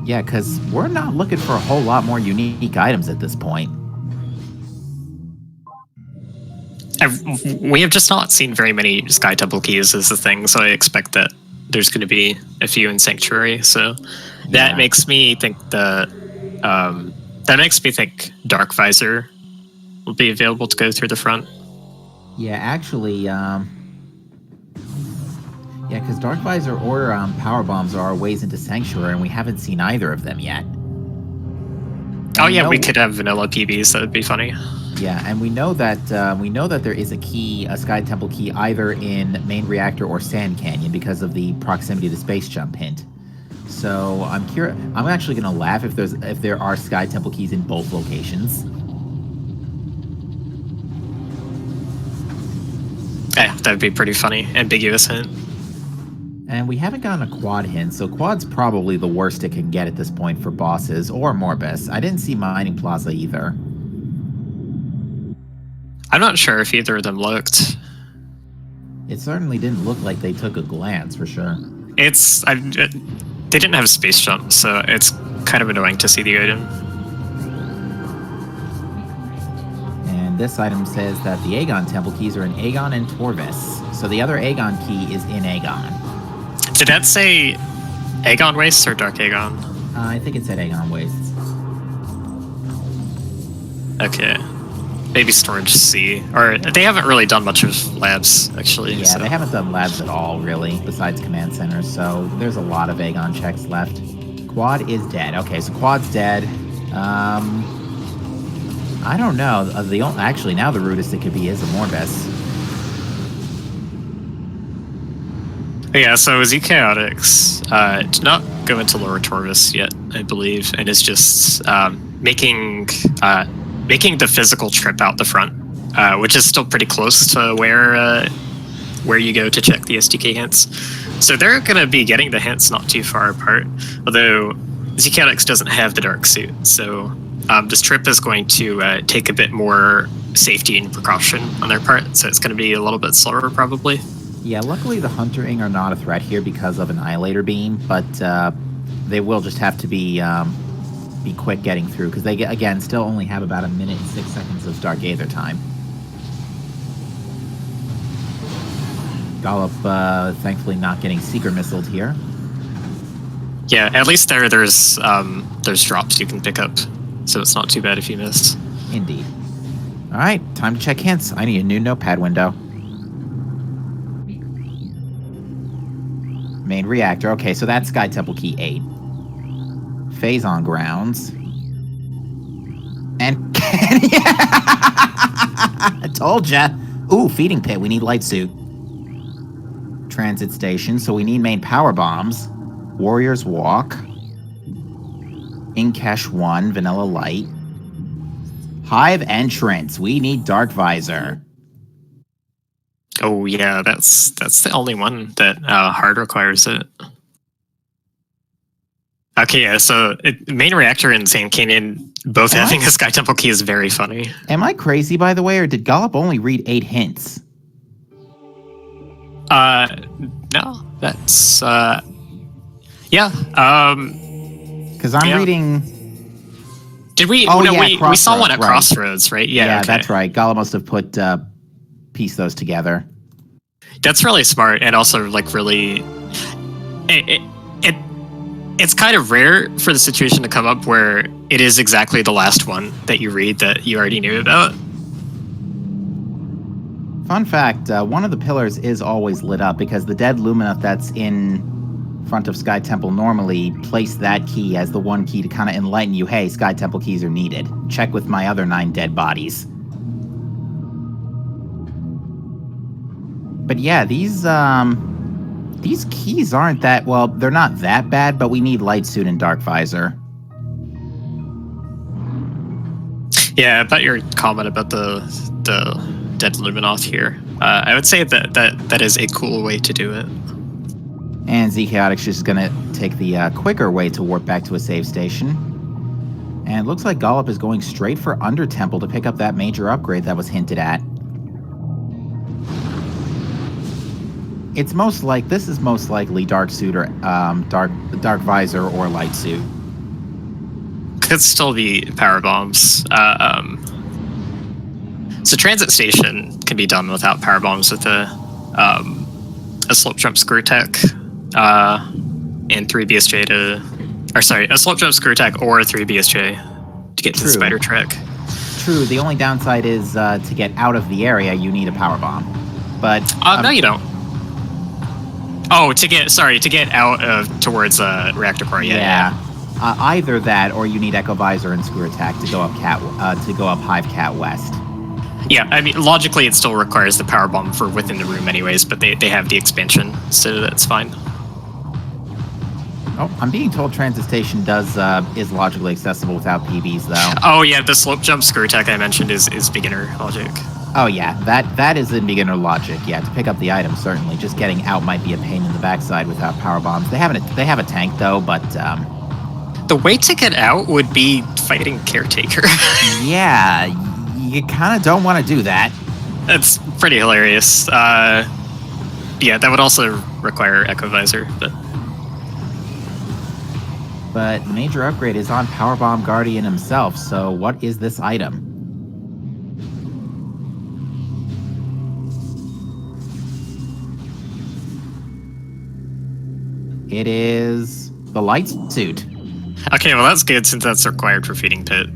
Yeah, because we're not looking for a whole lot more unique items at this point. We have just not seen very many Sky Temple keys as the thing, so I expect that there's going to be a few in Sanctuary. So that makes me think that Dark Visor will be available to go through the front. Yeah, actually, yeah, because Dark Visor or Power Bombs are our ways into Sanctuary, and we haven't seen either of them yet. Oh yeah, we could have vanilla PBs. That would be funny. Yeah, and we know that there is a key, a Sky Temple key, either in Main Reactor or Sand Canyon because of the proximity to Space Jump hint. So I'm curious. I'm actually going to laugh if there are Sky Temple keys in both locations. Yeah, that would be pretty funny. Ambiguous hint. And we haven't gotten a quad hint, so quad's probably the worst it can get at this point for bosses, or Morbus. I didn't see Mining Plaza either. I'm not sure if either of them looked. It certainly didn't look like they took a glance, for sure. They didn't have Space Jump, so it's kind of annoying to see the item. And this item says that the Aegon Temple keys are in Aegon and Torvus. So the other Aegon key is in Aegon. Did that say Aegon Wastes or Dark Aegon? I think it said Aegon Wastes. Okay. Maybe Storage C. Or they haven't really done much of labs, actually. Yeah, so they haven't done labs at all, really, besides command centers. So there's a lot of Aegon checks left. Quad is dead. Okay, so Quad's dead. I don't know. Actually, now the rudest it could be is a Morbus. Yeah, so ZChaotix did not go into Lower Torvus yet, I believe, and is just making the physical trip out the front, which is still pretty close to where where you go to check the SDK hints. So they're going to be getting the hints not too far apart, although ZChaotix doesn't have the dark suit. So this trip is going to take a bit more safety and precaution on their part. So it's going to be a little bit slower probably. Yeah, luckily the Hunter Ing are not a threat here because of Annihilator Beam, but they will just have to be quick getting through because they, again, still only have about 1 minute and 6 seconds of Dark Aether time. Gollop, thankfully not getting Secret Missiled here. Yeah, at least there's drops you can pick up, so it's not too bad if you miss. Indeed. All right, time to check hints. I need a new notepad window. Main reactor. Okay, so that's Sky Temple Key 8. Phazon Grounds. And I told ya. Ooh, Feeding Pit. We need Light Suit. Transit Station. So we need main power bombs. Warrior's Walk. Inkesh 1. Vanilla Light. Hive Entrance. We need Dark Visor. Oh yeah, that's the only one that hard requires it. Okay, yeah, so main reactor and Sand Canyon both having a Sky Temple key is very funny. Am I crazy, by the way, or did Gollop only read 8 hints? No, that's yeah. Because I'm reading. Did we? Oh, no, yeah, we saw one at right. Crossroads, right? Yeah, okay. That's right. Gollop must have put pieced those together. That's really smart, and also like really, it's kind of rare for the situation to come up where it is exactly the last one that you read that you already knew about. Fun fact, one of the pillars is always lit up because the dead Lumina that's in front of Sky Temple normally place that key as the one key to kind of enlighten you, hey, Sky Temple keys are needed. Check with my other 9 dead bodies. But yeah, these keys aren't that, well, they're not that bad, but we need Light Suit and Dark Visor. Yeah, about your comment about the dead Luminoth here. I would say that is a cool way to do it. And ZChaotix is going to take the quicker way to warp back to a save station. And it looks like Gollop is going straight for Under Temple to pick up that major upgrade that was hinted at. This is most likely Dark Suit or Dark Visor or Light Suit. Could still be power bombs. So transit station can be done without power bombs with a slope jump screw attack and 3 BSJ a slope jump screw attack or 3 BSJ to get to the spider track. True. The only downside is to get out of the area, you need a power bomb. But no, you don't. Oh, to get out of towards reactor core. Yeah. Either that, or you need Echo Visor and Screw Attack to go up Hive Cat West. Yeah, I mean, logically, it still requires the power bomb for within the room, anyways. But they have the expansion, so that's fine. Oh, I'm being told Transit Station is logically accessible without PBs, though. Oh yeah, the slope jump screw attack I mentioned is beginner logic. Oh yeah, that is in beginner logic. Yeah, to pick up the item, certainly. Just getting out might be a pain in the backside without power bombs. They have a tank though, but the way to get out would be fighting Caretaker. Yeah, you kind of don't want to do that. That's pretty hilarious. Yeah, that would also require Echo Visor, But major upgrade is on Powerbomb Guardian himself. So what is this item? It is the Light Suit. Okay, well that's good since that's required for Feeding Pit.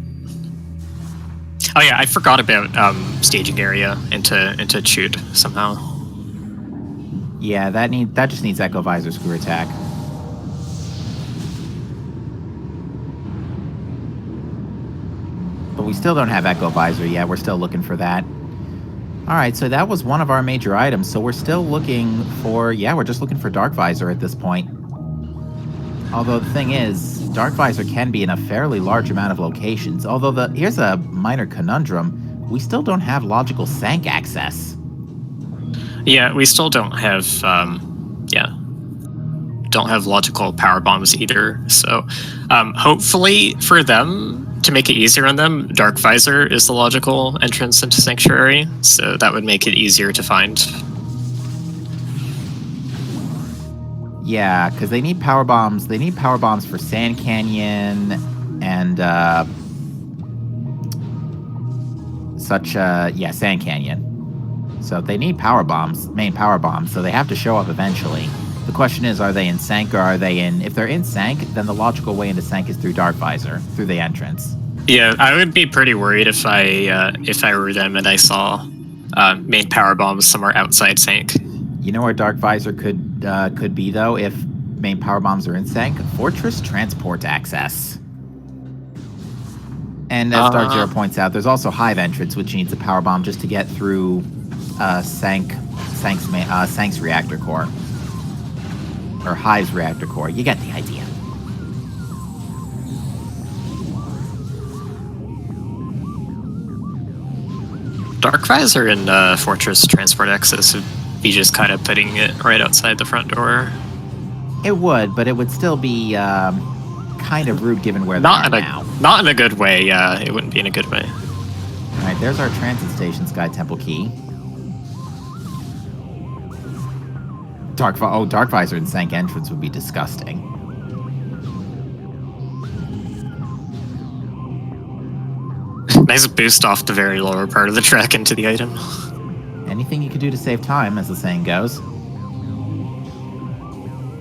Oh yeah, I forgot about staging area into shoot somehow. Yeah, that just needs Echo Visor Screw Attack. But we still don't have Echo Visor yet. We're still looking for that. All right, so that was one of our major items. So we're still looking for, we're just looking for Dark Visor at this point. Although the thing is, Dark Visor can be in a fairly large amount of locations. Although here's a minor conundrum. We still don't have logical Sank access. Yeah, we still don't have, don't have logical power bombs either. So hopefully for them, to make it easier on them, Dark Visor is the logical entrance into Sanctuary. So that would make it easier to find. Yeah, because they need power bombs. They need power bombs for Sand Canyon and Sand Canyon. So they need power bombs, main power bombs. So they have to show up eventually. The question is, are they in Sank or are they in... If they're in Sank, then the logical way into Sank is through Dark Visor, through the entrance. Yeah, I would be pretty worried if I were them and I saw main power bombs somewhere outside Sank. You know where Dark Visor could be, though, if main power bombs are in Sank? Fortress Transport Access. And as Dark Zero points out, there's also Hive entrance, which needs a power bomb just to get through Sank's reactor core. Or Hive's reactor core. You get the idea. Dark Visor and Fortress Transport Access would be just kind of putting it right outside the front door. It would, but it would still be kind of rude given where they are now. Not in a good way, yeah. It wouldn't be in a good way. Alright, there's our transit station, Sky Temple Key. Dark Visor and Sank entrance would be disgusting. Nice boost off the very lower part of the track into the item. Anything you can do to save time, as the saying goes.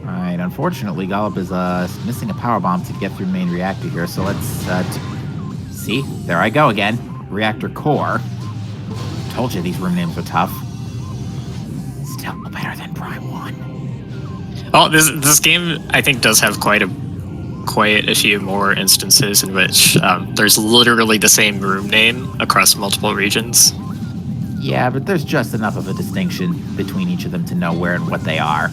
Alright, unfortunately, Gollop is missing a power bomb to get through main reactor here, so let's see, there I go again. Reactor core. Told you these room names are tough. Still better than Prime 1. Oh, this game, I think, does have quite a few more instances in which there's literally the same room name across multiple regions. Yeah, but there's just enough of a distinction between each of them to know where and what they are.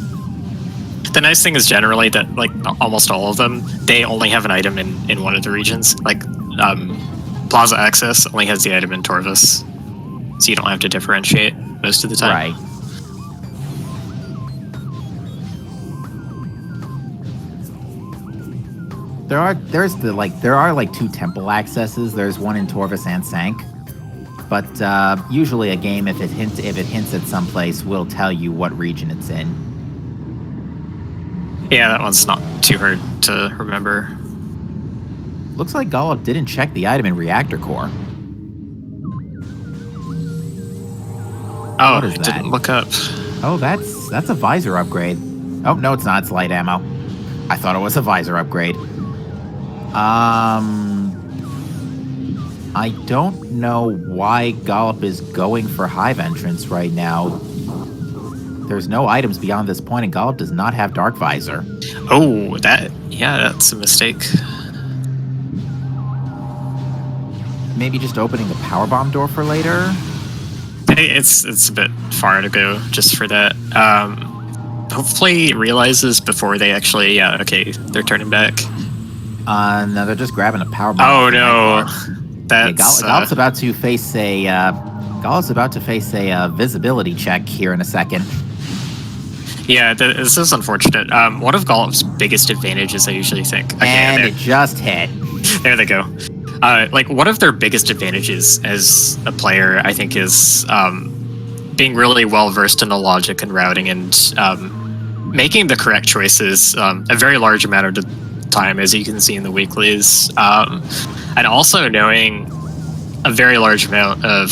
The nice thing is generally that, like, almost all of them, they only have an item in one of the regions. Like, Plaza Access only has the item in Torvus, so you don't have to differentiate most of the time. Right. There are like two temple accesses. There's one in Torvus and Sank. But usually a game, if it hints at someplace, will tell you what region it's in. Yeah, that one's not too hard to remember. Looks like Gollop didn't check the item in Reactor Core. Oh, what is I that? didn't look up. Oh, that's a visor upgrade. Oh, no, it's not. It's light ammo. I thought it was a visor upgrade. I don't know why Gollop is going for Hive entrance right now. There's no items beyond this point, and Gollop does not have Dark Visor. Oh, that's a mistake. Maybe just opening the power bomb door for later? It's a bit far to go just for that. Hopefully he realizes before they actually, they're turning back. No, they're just grabbing a power bomb. Oh no, Gollop's about to face a visibility check here in a second. Yeah, this is unfortunate. One of Gollop's biggest advantages, I usually think. Okay, and it just hit. There they go. Like, one of their biggest advantages as a player, I think, is being really well versed in the logic and routing and making the correct choices a very large amount of the time, as you can see in the weeklies, and also knowing a very large amount of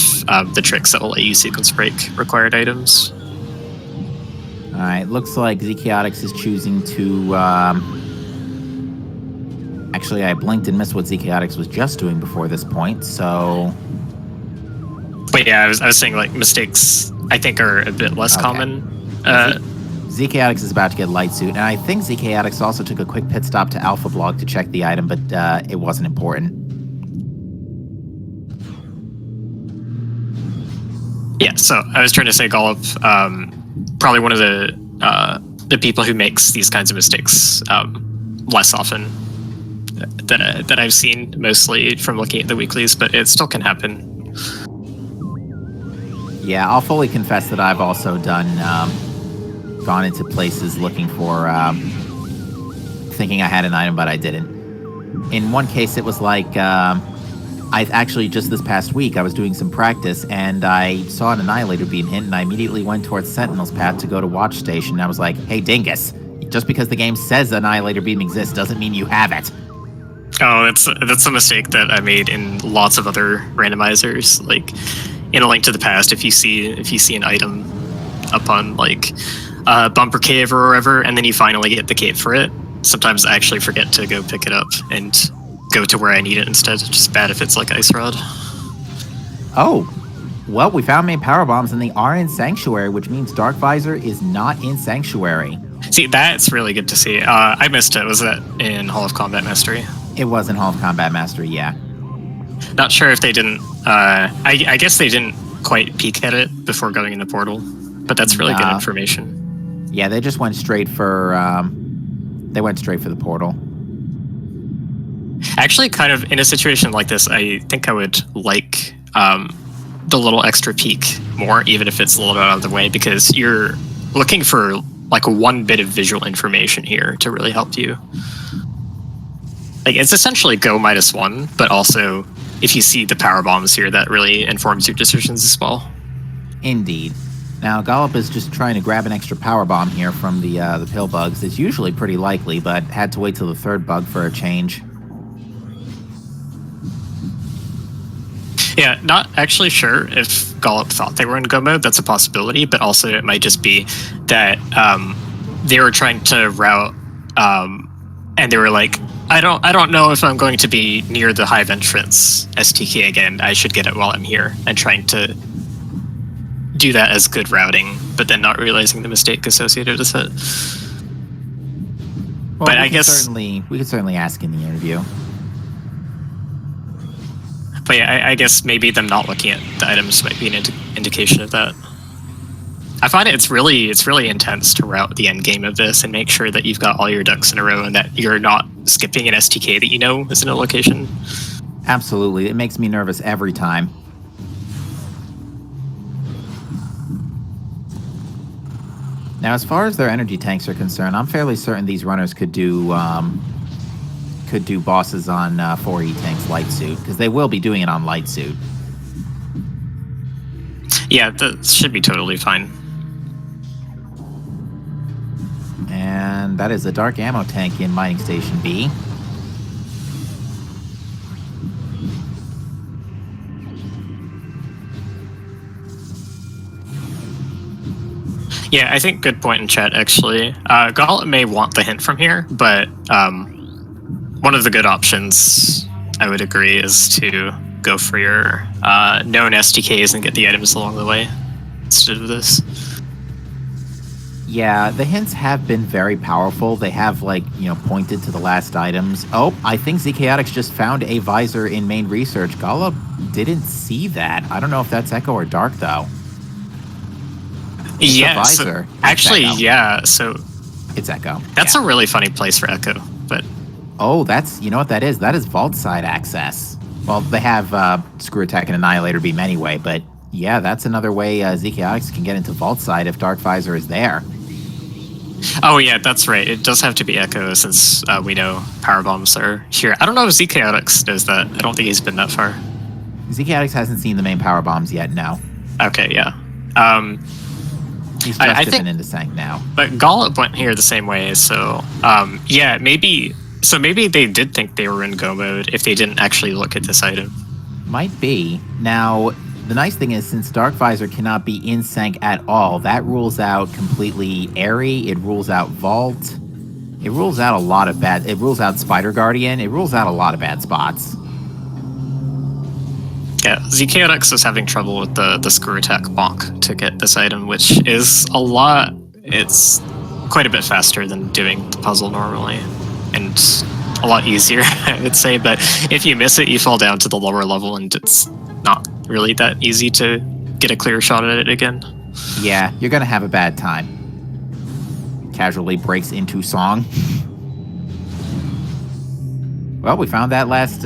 the tricks that will let you sequence break required items. All right, looks like ZChaotix is choosing to. Actually, I blinked and missed what ZChaotix was just doing before this point, so. But yeah, I was saying, like, mistakes I think are a bit less common. ZChaotix is about to get light suit, and I think ZChaotix also took a quick pit stop to Alpha Blog to check the item, but it wasn't important. Yeah, so I was trying to say Gollop, probably one of the people who makes these kinds of mistakes less often that I've seen, mostly from looking at the weeklies, but it still can happen. Yeah, I'll fully confess that I've also gone into places looking for, thinking I had an item, but I didn't. In one case, it was like, I actually, just this past week, I was doing some practice, and I saw an Annihilator beam hit, and I immediately went towards Sentinel's path to go to Watch Station, and I was like, hey, dingus, just because the game says Annihilator beam exists doesn't mean you have it. Oh, that's a mistake that I made in lots of other randomizers. Like in A Link to the Past, if you see an item up on like Bumper Cave or wherever, and then you finally get the cape for it, sometimes I actually forget to go pick it up and go to where I need it instead. It's just bad if it's like Ice Rod. Oh, well, we found main power bombs, and they are in Sanctuary, which means Dark Visor is not in Sanctuary. See, that's really good to see. I missed it. Was that in Hall of Combat Mastery? It was in Hall of Combat Mastery, yeah. Not sure if they didn't. I guess they didn't quite peek at it before going in the portal, but that's really good information. Yeah, they just went straight for. They went straight for the portal. Actually, kind of in a situation like this, I think I would like the little extra peek more, even if it's a little bit out of the way, because you're looking for like one bit of visual information here to really help you. Like, it's essentially go -1, but also if you see the power bombs here, that really informs your decisions as well. Indeed. Now, Gollop is just trying to grab an extra power bomb here from the pill bugs. It's usually pretty likely, but had to wait till the third bug for a change. Yeah, not actually sure if Gollop thought they were in go mode. That's a possibility, but also it might just be that they were trying to route, and they were like, I don't know if I'm going to be near the hive entrance STK again. I should get it while I'm here, and trying to do that as good routing, but then not realizing the mistake associated with it. Well, but I guess we could certainly ask in the interview. But yeah, I guess maybe them not looking at the items might be an indication of that. I find it's really intense to route the end game of this and make sure that you've got all your ducks in a row and that you're not skipping an STK that you know is in a location. Absolutely. It makes me nervous every time. Now, as far as their energy tanks are concerned, I'm fairly certain these runners could do bosses on 4E tanks light suit, because they will be doing it on light suit. Yeah, that should be totally fine. And that is a dark ammo tank in Mining Station B. Yeah, I think good point in chat, actually. Gollop may want the hint from here, but one of the good options, I would agree, is to go for your known STKs and get the items along the way instead of this. Yeah, the hints have been very powerful. They have, like, pointed to the last items. Oh, I think ZChaotix just found a visor in main research. Gollop didn't see that. I don't know if that's Echo or Dark, though. It's yeah, visor. So, actually, Echo. Yeah, so... It's Echo. That's a really funny place for Echo, but... Oh, that's... You know what that is? That is vault side access. Well, they have Screw Attack and Annihilator Beam anyway, but yeah, that's another way ZChaotix can get into vault side if Dark Visor is there. Oh yeah, that's right. It does have to be Echo since we know power bombs are here. I don't know if ZChaotix knows that. I don't think he's been that far. ZChaotix hasn't seen the main power bombs yet, no. Okay, yeah. He's just dipping into Sank now. But Gollop went here the same way, so yeah, maybe they did think they were in go mode if they didn't actually look at this item. Might be. Now, the nice thing is, since Dark Visor cannot be in Sank at all, that rules out completely Airy, it rules out Vault, it rules out a lot of bad... It rules out Spider Guardian, it rules out a lot of bad spots. Yeah, ZChaotix is having trouble with the Screw Attack bonk to get this item, which is a lot... It's quite a bit faster than doing the puzzle normally, and a lot easier, I would say, but if you miss it, you fall down to the lower level, and it's not really that easy to get a clear shot at it again. Yeah, you're gonna have a bad time. Casually breaks into song. Well, we found that last,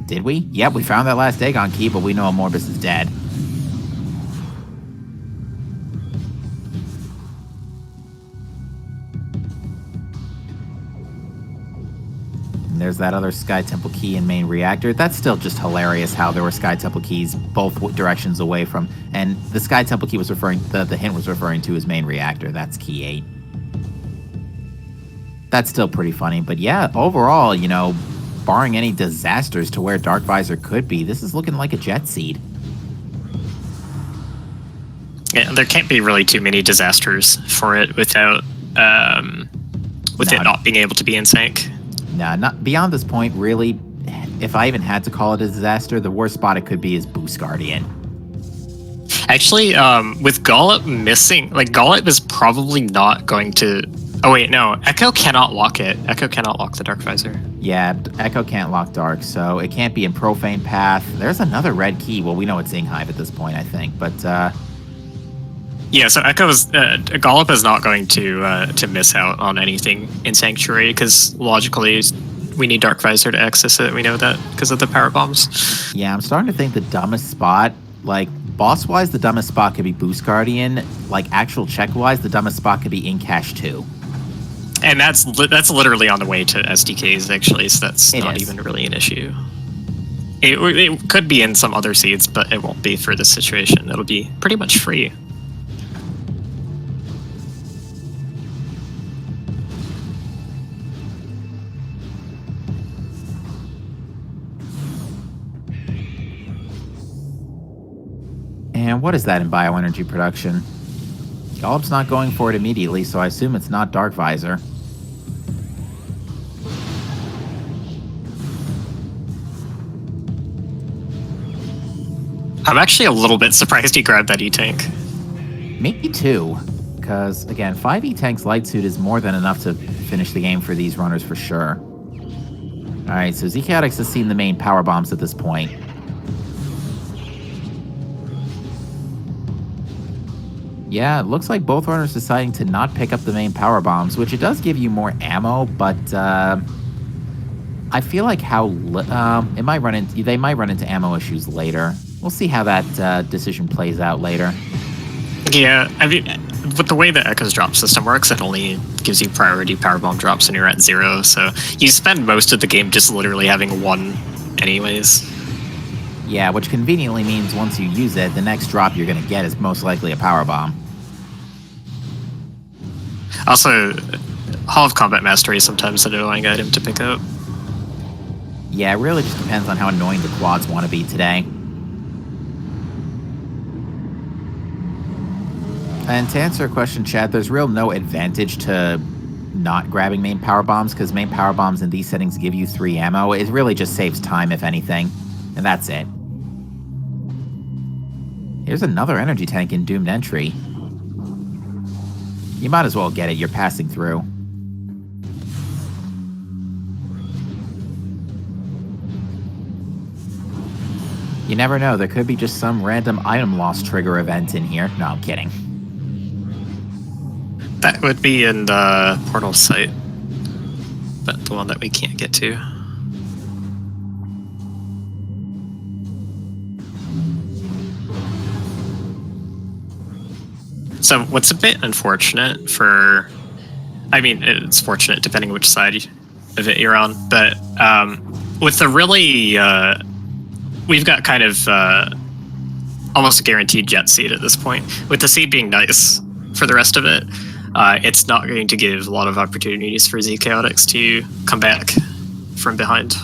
did we? Yep, we found that last Dagon key, but we know Morbus is dead. And there's that other Sky Temple key in main reactor. That's still just hilarious how there were Sky Temple keys both directions away from. And the Sky Temple key was referring, the hint was referring to his main reactor. That's key 8. That's still pretty funny. But yeah, overall, you know, barring any disasters to where Dark Visor could be, this is looking like a jet seed. Yeah, there can't be really too many disasters for it without it not being able to be in sync. Nah, not beyond this point, really. If I even had to call it a disaster, the worst spot it could be is Boost Guardian. Actually, with Gollop missing, like Gollop is probably not going to. Oh wait, no, Echo cannot lock it. Echo cannot lock the Dark Visor. Yeah, Echo can't lock Dark, so it can't be in Profane Path. There's another red key. Well, we know it's Inghive at this point, I think, but yeah, so Gollop is not going to miss out on anything in Sanctuary because logically we need Dark Visor to access it. We know that because of the power bombs. Yeah, I'm starting to think the dumbest spot, like boss-wise, the dumbest spot could be Boost Guardian. Like actual check-wise, the dumbest spot could be in Cache 2. And that's literally on the way to SDKs actually, so that's not even really an issue. It could be in some other seeds, but it won't be for this situation. It'll be pretty much free. And what is that in bioenergy production? Gollop's not going for it immediately, so I assume it's not Dark Visor. I'm actually a little bit surprised he grabbed that E-Tank. Me too, because again, 5 E-Tanks Light Suit is more than enough to finish the game for these runners for sure. Alright, so ZChaotix has seen the main power bombs at this point. Yeah, it looks like both runners deciding to not pick up the main power bombs, which it does give you more ammo, but I feel like they might run into ammo issues later. We'll see how that decision plays out later. Yeah, I mean, with the way the Echo's drop system works, it only gives you priority power bomb drops when you're at 0, so you spend most of the game just literally having 1 anyways. Yeah, which conveniently means once you use it, the next drop you're going to get is most likely a power bomb. Also, Hall of Combat Mastery is sometimes an annoying item to pick up. Yeah, it really just depends on how annoying the quads want to be today. And to answer a question, Chad, there's no advantage to not grabbing main power bombs, because main power bombs in these settings give you 3 ammo. It really just saves time, if anything. And that's it. Here's another energy tank in Doomed Entry. You might as well get it, you're passing through. You never know, there could be just some random item loss trigger event in here. No, I'm kidding. That would be in the portal site, but the one that we can't get to. So what's a bit unfortunate for, I mean, it's fortunate depending which side of it you're on, but with the really, we've got kind of almost a guaranteed jet seed at this point. With the seed being nice for the rest of it, it's not going to give a lot of opportunities for ZChaotix to come back from behind.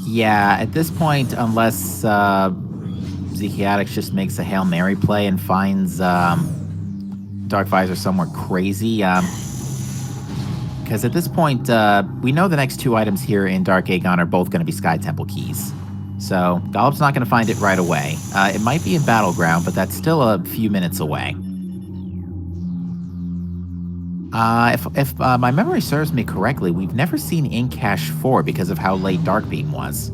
Yeah, at this point, unless ZChaotix just makes a Hail Mary play and finds Dark Visor somewhere crazy, because at this point, we know the next 2 items here in Dark Aegon are both going to be Sky Temple keys. So, Gollop's not going to find it right away. It might be in Battleground, but that's still a few minutes away. If my memory serves me correctly, we've never seen in Cache 4 because of how late Darkbeam was.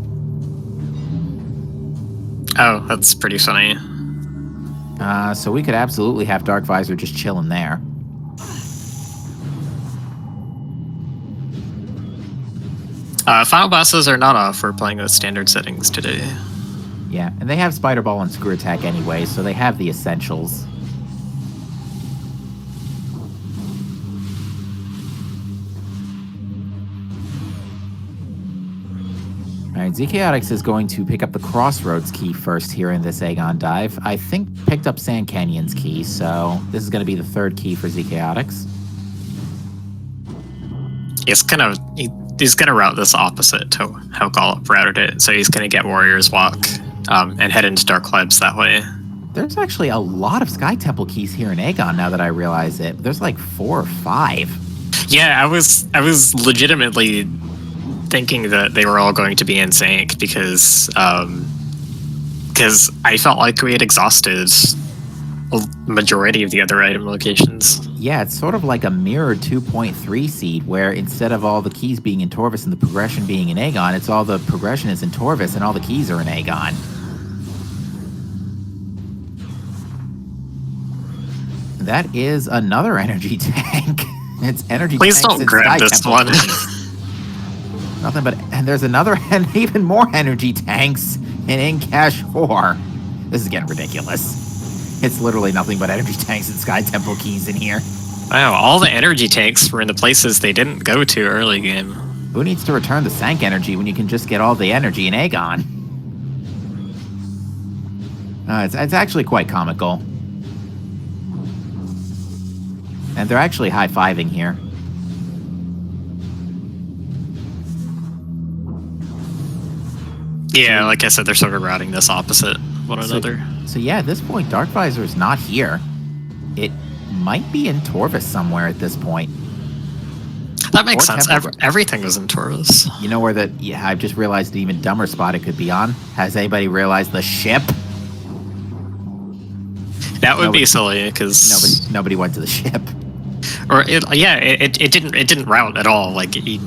Oh, that's pretty funny. So we could absolutely have Dark Visor just chilling there. Final bosses are not off. We're playing with standard settings today. Yeah, and they have Spider Ball and Screw Attack anyway, so they have the essentials. right, ZChaotix is going to pick up the Crossroads key first here in this Aegon dive. I think picked up Sand Canyon's key, so this is going to be the third key for ZChaotix. He's gonna route this opposite to how Gollop routed it, so he's gonna get Warrior's Walk and head into Dark Labs that way. There's actually a lot of Sky Temple keys here in Aegon now that I realize it. There's like 4 or 5. Yeah, I was legitimately thinking that they were all going to be in sync because I felt like we had exhausted a majority of the other item locations. Yeah, it's sort of like a mirrored 2.3 seed where instead of all the keys being in Torvus and the progression being in Aegon, it's all the progression is in Torvus and all the keys are in Aegon. That is another energy tank. It's energy Please tanks don't and grab Sky this Temple one. keys. Nothing but, and there's another, and even more energy tanks in Cache 4. This is getting ridiculous. It's literally nothing but energy tanks and Sky Temple keys in here. Wow, all the energy tanks were in the places they didn't go to early game. Who needs to return the Sank energy when you can just get all the energy in Aegon? It's actually quite comical. And they're actually high-fiving here. Yeah, like I said, they're sort of routing this opposite one another. So yeah, at this point, Dark Visor is not here. It might be in Torvus somewhere at this point. That makes sense. Everything was in Torvus. You know where the... Yeah, I've just realized an even dumber spot it could be on. Has anybody realized the ship? That would be silly, because... Nobody went to the ship. Or, it didn't route at all. Like, you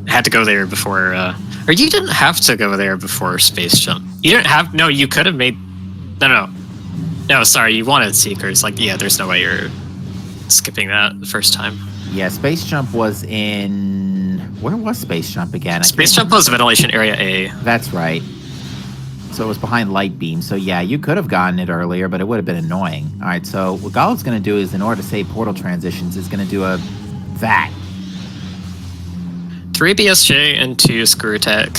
had to go there before... or you didn't have to go there before Space Jump. You didn't have... No, you could have made... No, sorry, you wanted Seekers. Like, yeah, there's no way you're skipping that the first time. Yeah, Space Jump was in... Where was Space Jump again? Space Jump was Ventilation Area A. That's right. So it was behind Light Beam. So yeah, you could have gotten it earlier, but it would have been annoying. All right, so what Gollop's going to do is, in order to save portal transitions, is going to do that. 3 BSJ and 2 Screw Attack.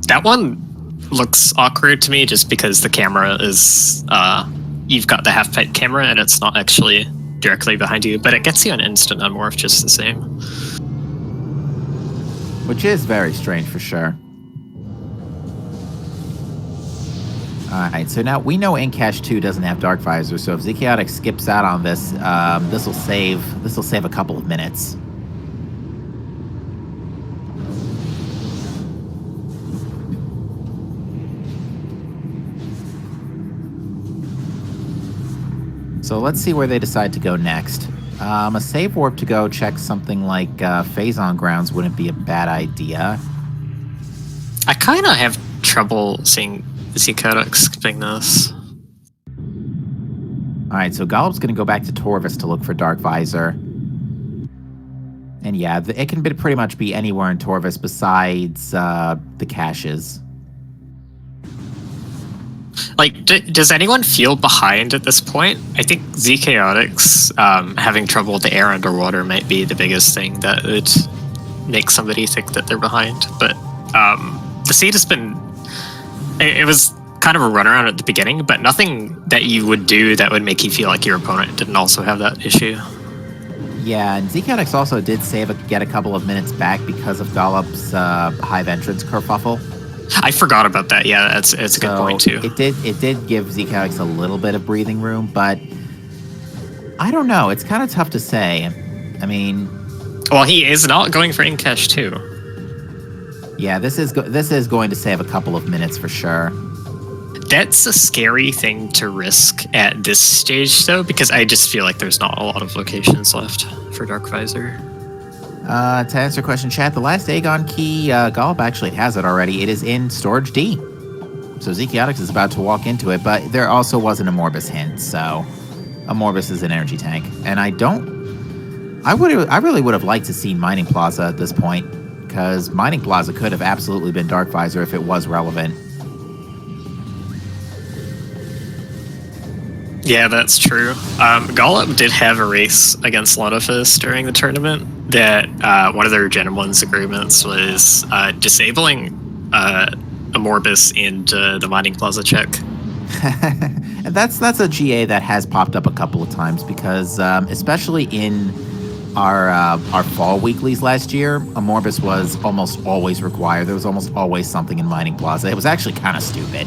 That one looks awkward to me just because the camera is... you've got the half-pipe camera and it's not actually directly behind you, but it gets you an instant unmorph just the same. Which is very strange for sure. Alright, so now we know Incash 2 doesn't have Dark Visor, so if ZChaotix skips out on this, this will save a couple of minutes. So let's see where they decide to go next. A save warp to go check something like Phazon Grounds wouldn't be a bad idea. I kind of have trouble seeing ZChaotix skipping this. Alright, so Gollop's going to go back to Torvus to look for Dark Visor. And yeah, it can pretty much be anywhere in Torvus besides the caches. Like, does anyone feel behind at this point? I think ZChaotix having trouble with the air underwater might be the biggest thing that would make somebody think that they're behind. But the seed has been... It was kind of a runaround at the beginning, but nothing that you would do that would make you feel like your opponent didn't also have that issue. Yeah, and ZChaotix also did get a couple of minutes back because of Gollop's Hive Entrance kerfuffle. I forgot about that. Yeah, it's a good point too. It did give ZChaotix a little bit of breathing room, but I don't know. It's kind of tough to say. I mean, well, he is not going for Incash 2. Yeah, this is going to save a couple of minutes for sure. That's a scary thing to risk at this stage, though, because I just feel like there's not a lot of locations left for Dark Visor. To answer your question, chat, the last Aegon key, Gollop actually has it already. It is in Storage D. So ZChaotix is about to walk into it, but there also wasn't a Morbus hint, so a Morbus is an energy tank. And I really would have liked to see Mining Plaza at this point, because Mining Plaza could have absolutely been Dark Visor if it was relevant. Yeah, that's true. Gollop did have a race against Lutefisk during the tournament that one of their Gen 1's agreements was disabling Amorbis and the Mining Plaza check. And that's a GA that has popped up a couple of times because, especially in our fall weeklies last year, Amorbis was almost always required. There was almost always something in Mining Plaza. It was actually kind of stupid.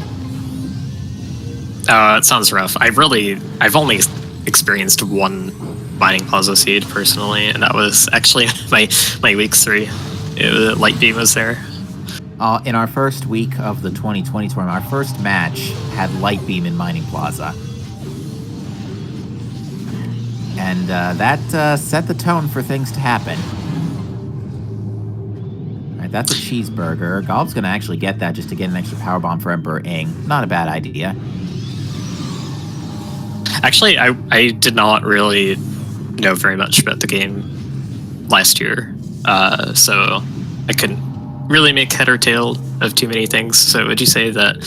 It sounds rough. I've only experienced one Mining Plaza seed personally, and that was actually my week 3. Light Beam was there. In our first week of the 2020 tournament, our first match had Light Beam in Mining Plaza. And that set the tone for things to happen. All right, that's a cheeseburger. Gollop's going to actually get that just to get an extra powerbomb for Emperor Ing. Not a bad idea. Actually, I did not really know very much about the game last year, so I couldn't really make head or tail of too many things. So would you say that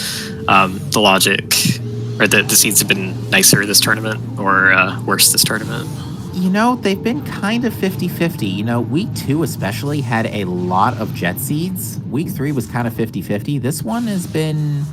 the logic or the seeds have been nicer this tournament or worse this tournament? You know, they've been kind of 50-50. You know, week 2 especially had a lot of jet seeds. Week 3 was kind of 50-50. This one has been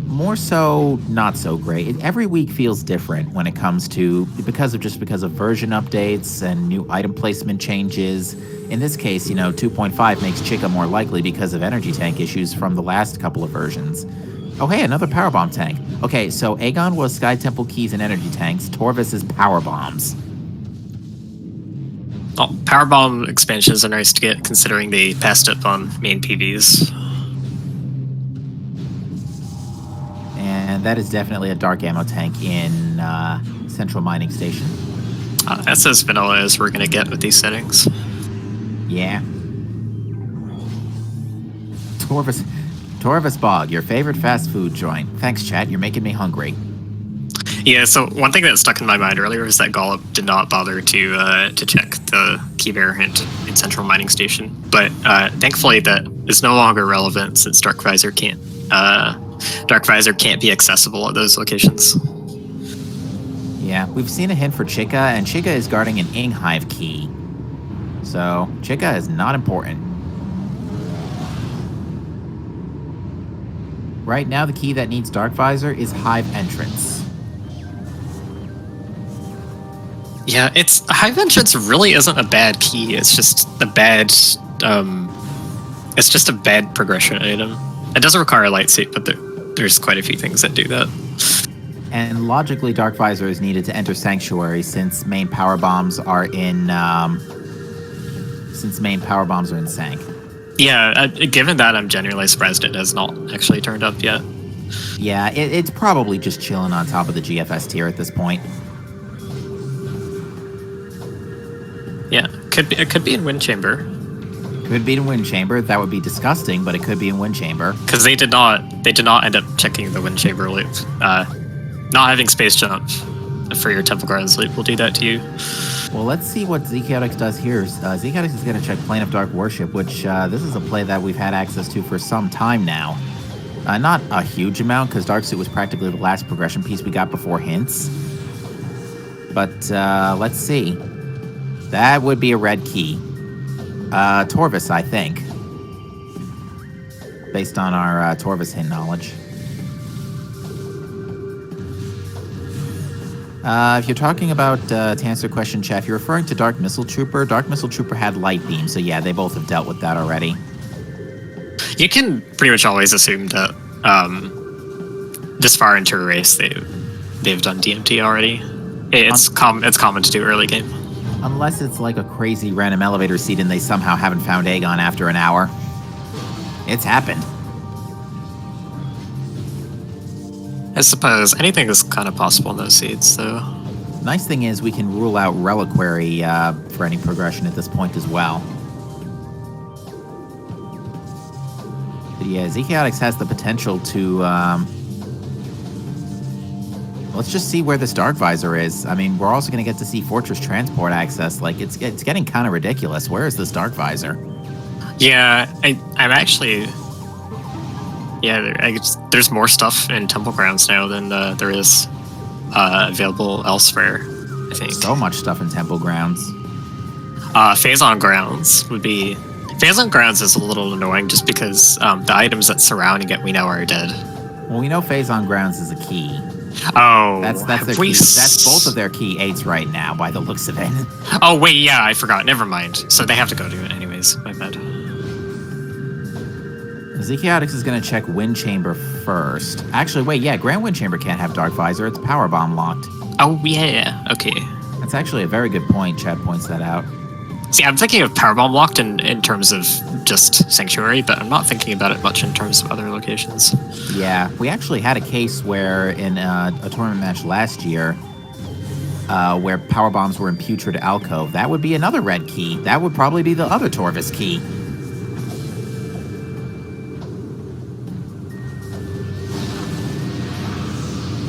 more so not so great. Every week feels different when it comes to because of version updates and new item placement changes. In this case, you know, 2.5 makes Chica more likely because of energy tank issues from the last couple of versions. Oh, hey, another powerbomb tank. Okay, so Aegon was Sky Temple keys and energy tanks. Torvis is power bombs. Well, powerbomb expansions are nice to get considering they passed up on main PVs. And that is definitely a dark ammo tank in Central Mining Station. That's as vanilla as we're going to get with these settings. Yeah. Torvis Bog, your favorite fast food joint. Thanks, chat. You're making me hungry. Yeah, so one thing that stuck in my mind earlier was that Gollop did not bother to check the key variant in Central Mining Station. But thankfully that is no longer relevant since Dark Visor can't be accessible at those locations. Yeah, we've seen a hint for Chica, and Chica is guarding an Ing Hive key. So, Chica is not important. Right now, the key that needs Dark Visor is Hive Entrance. Yeah, Hive Entrance really isn't a bad key. It's just a bad progression item. It doesn't require a light seat, but there's quite a few things that do that. And logically, Dark Visor is needed to enter Sanctuary since main power bombs are in Sank. Yeah, given that, I'm genuinely surprised it has not actually turned up yet. Yeah, it's probably just chilling on top of the GFS tier at this point. Yeah, it could be in Wind Chamber. Could be in Wind Chamber. That would be disgusting, but it could be in Wind Chamber. Because they did not end up checking the Wind Chamber loop. Not having space jump for your Temple Grounds loop will do that to you. Well, let's see what ZChaotix does here. ZChaotix is going to check Plane of Dark Worship, which this is a play that we've had access to for some time now. Not a huge amount, because Dark Suit was practically the last progression piece we got before hints. But let's see. That would be a red key. Torvis, I think. Based on our Torvis hint knowledge. If you're talking about, to answer the question, chat, if you're referring to Dark Missile Trooper, Dark Missile Trooper had Light Beam, so yeah, they both have dealt with that already. You can pretty much always assume that this far into a race, they've done DMT already. It's common to do early game. Unless it's like a crazy random elevator seat and they somehow haven't found Aegon after an hour. It's happened. I suppose anything is kind of possible in those seeds, though. Nice thing is we can rule out Reliquary for any progression at this point as well. But yeah, ZChaotix has the potential to... let's just see where this Dark Visor is. I mean, we're also going to get to see Fortress Transport access. Like, it's getting kind of ridiculous. Where is this Dark Visor? Yeah, I'm actually... Yeah, there's more stuff in Temple Grounds now than there is available elsewhere, I think. So much stuff in Temple Grounds. Phazon Grounds would be Phase on grounds is a little annoying just because the items that surrounding it we know are dead. Well, we know phase on grounds is a key. Oh, That's their key. That's both of their key 8s right now, by the looks of it. Oh wait, yeah, I forgot. Never mind. So they have to go to it anyways. My bad. ZChaotix is going to check Wind Chamber first. Actually, wait, yeah, Grand Wind Chamber can't have Dark Visor. It's Power Bomb locked. Oh yeah, okay. That's actually a very good point. Chad points that out. See, I'm thinking of Powerbomb locked in terms of just Sanctuary, but I'm not thinking about it much in terms of other locations. Yeah, we actually had a case where in a tournament match last year, where power bombs were in Putrid Alcove. That would be another red key. That would probably be the other Torvis key.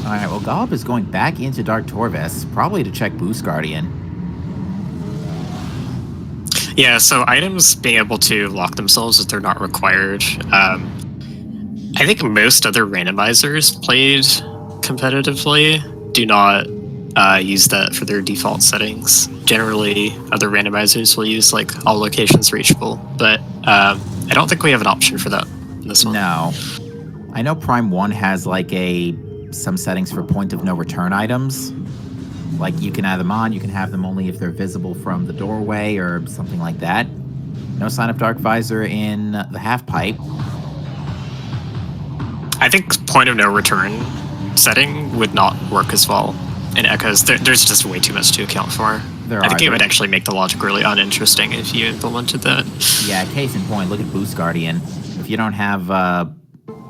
All right, well, Gollop is going back into Dark Torvis, probably to check Boost Guardian. Yeah, so items being able to lock themselves if they're not required. I think most other randomizers played competitively do not use that for their default settings. Generally, other randomizers will use like all locations reachable, but I don't think we have an option for that in this one. No. I know Prime 1 has like some settings for point of no return items. Like you can add them on, you can have them only if they're visible from the doorway or something like that. No sign of Dark Visor in the half pipe. I think point of no return setting would not work as well in Echoes. There's just way too much to account for. I think it would actually make the logic really uninteresting if you implemented that. Yeah, case in point, look at Boost Guardian. If you don't have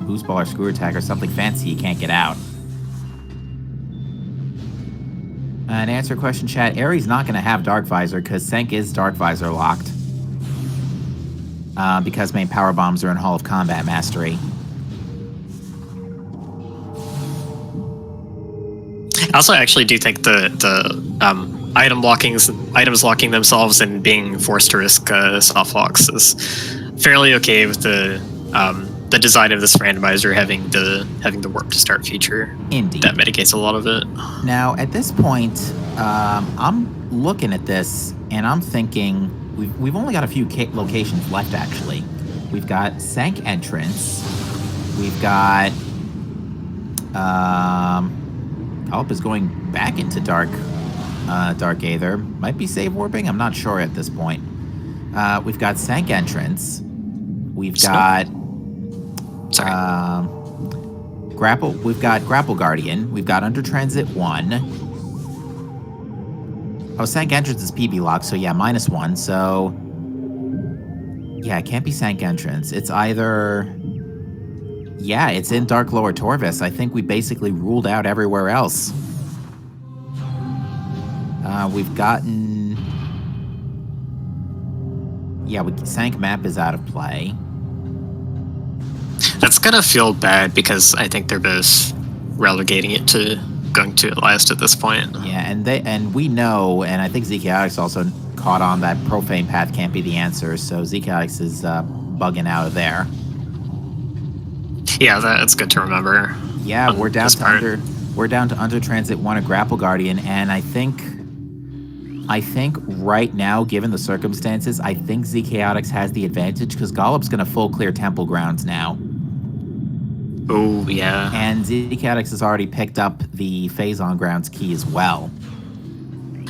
Boost Ball or Screw Attack or something fancy, you can't get out. And answer your question, chat, Ares not going to have Dark Visor because Senk is Dark Visor locked. Because main power bombs are in Hall of Combat Mastery. I also actually do think the items locking themselves and being forced to risk soft locks is fairly okay with the design of this randomizer having the work to start feature. Indeed. That mitigates a lot of it. Now, at this point, I'm looking at this and I'm thinking we've only got a few locations left, actually. We've got Sank Entrance. We've got... Gollop is going back into Dark Aether. Might be save warping. I'm not sure at this point. We've got Sank Entrance. We've got... Grapple. We've got Grapple Guardian. We've got Under Transit 1. Oh, Sank Entrance is PB lock, so yeah, -1. So yeah, it can't be Sank Entrance. It's either it's in Dark Lower Torvis. I think we basically ruled out everywhere else. We've gotten Sank Map is out of play. That's gonna feel bad because I think they're both relegating it to going to last at this point. Yeah, and we know, and I think ZChaotix also caught on that Profane Path can't be the answer, so ZChaotix is bugging out of there. Yeah, that's good to remember. Yeah, we're down to Under Transit 1 of Grapple Guardian, and I think right now, given the circumstances, I think ZChaotix has the advantage because Gollop's gonna full clear Temple Grounds now. Oh, yeah. And ZChaotix has already picked up the Phase on Grounds key as well.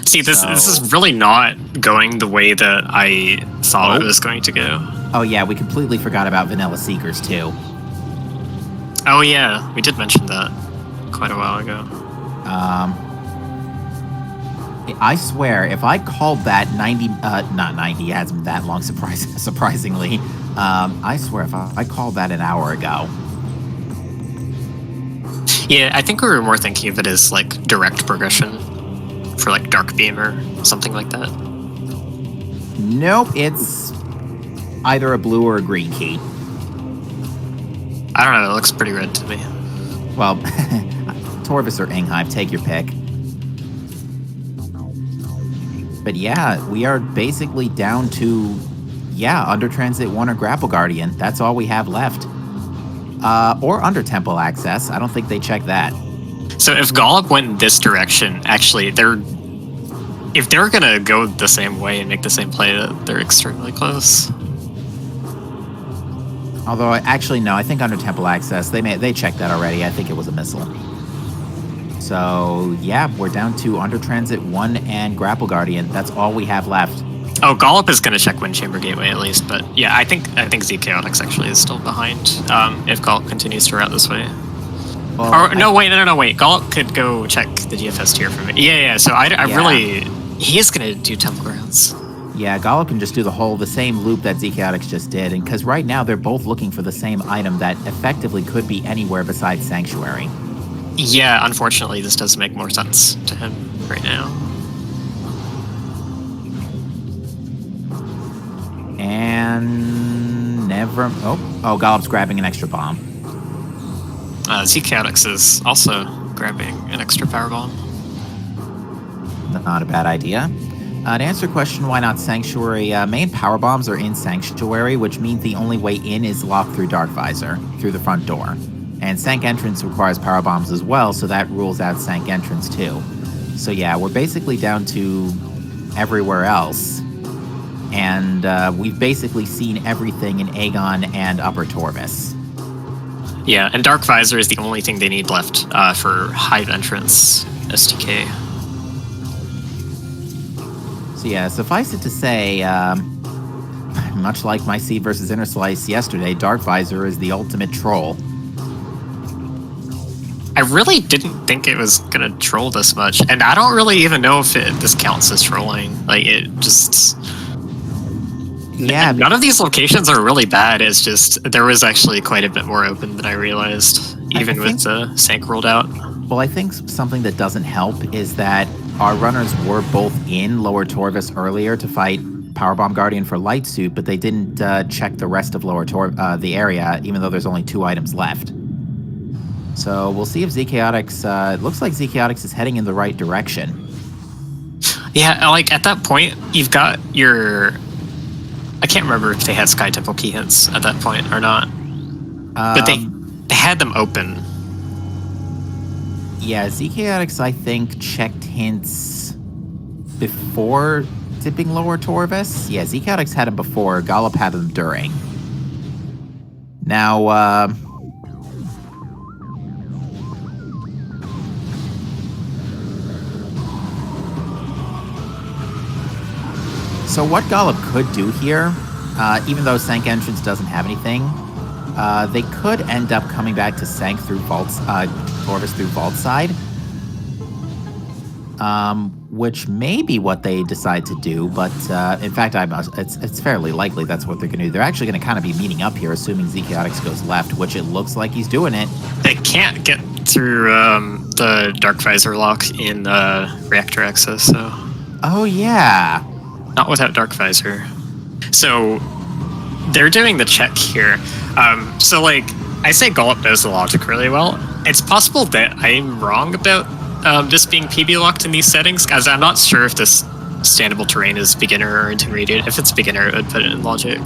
See, this is really not going the way that I thought it was going to go. Oh, yeah, we completely forgot about Vanilla Seekers, too. Oh, yeah, we did mention that quite a while ago. I swear, if I called that 90, not 90, it hasn't been that long, surprisingly. I swear, if I called that an hour ago. Yeah, I think we were more thinking of it as like direct progression for like Dark Beam or something like that. Nope, it's either a blue or a green key. I don't know, it looks pretty red to me. Well, Torvis or Inghive, take your pick. But yeah, we are basically down to, Under Transit 1 or Grapple Guardian. That's all we have left. Or Under Temple Access. I don't think they check that. So if Gollop went in this direction, actually, if they're going to go the same way and make the same play, they're extremely close. Although, actually, no, I think under temple access, they checked that already. I think it was a missile. So, yeah, we're down to Under Transit 1 and Grapple Guardian. That's all we have left. Oh, Gollop is going to check Wind Chamber Gateway at least, but yeah, I think ZChaotix actually is still behind if Gollop continues to route this way. Well, No, wait. Gollop could go check the DFS tier for me. Yeah. So I really... He is going to do Temple Grounds. Yeah, Gollop can just do the same loop that ZChaotix just did, and because right now they're both looking for the same item that effectively could be anywhere besides Sanctuary. Yeah, unfortunately, this does make more sense to him right now. And never... Oh, Gollop's grabbing an extra bomb. ZChaotix is also grabbing an extra power bomb. Not a bad idea. To answer your question, why not Sanctuary? Main power bombs are in Sanctuary, which means the only way in is locked through Dark Visor, through the front door. And Sank Entrance requires power bombs as well, so that rules out Sank Entrance too. So yeah, we're basically down to everywhere else. And we've basically seen everything in Aegon and Upper Torvis. Yeah, and Dark Visor is the only thing they need left for Hive Entrance STK. So yeah, suffice it to say, much like my Seed versus Inner Slice yesterday, Dark Visor is the ultimate troll. I really didn't think it was gonna troll this much, and I don't really even know if this counts as trolling. Like, it just... Yeah. None of these locations are really bad, it's just there was actually quite a bit more open than I realized, even with the Sank rolled out. Well, I think something that doesn't help is that our runners were both in Lower Torvis earlier to fight Powerbomb Guardian for Light Suit, but they didn't check the rest of the area, even though there's only 2 items left. So we'll see if ZChaotix... it looks like ZChaotix is heading in the right direction. Yeah, like, at that point, you've got your... I can't remember if they had Sky Temple key hints at that point or not. But they had them open. Yeah, ZChaotix, I think, checked hints before dipping Lower Torvis. Yeah, ZChaotix had them before. Gollop had them during. Now, so what Gollop could do here, even though Sank Entrance doesn't have anything, they could end up coming back to Sank through Torvis through Vault side, which may be what they decide to do, but in fact, it's fairly likely that's what they're going to do. They're actually going to kind of be meeting up here, assuming ZChaotix goes left, which it looks like he's doing it. They can't get through the Dark Visor lock in Reactor Access, so... Oh, yeah. Not without Dark Visor. So they're doing the check here. So, like, I say Gollop knows the logic really well. It's possible that I'm wrong about this being PB locked in these settings, as I'm not sure if this standable terrain is beginner or intermediate. If it's beginner, it would put it in logic.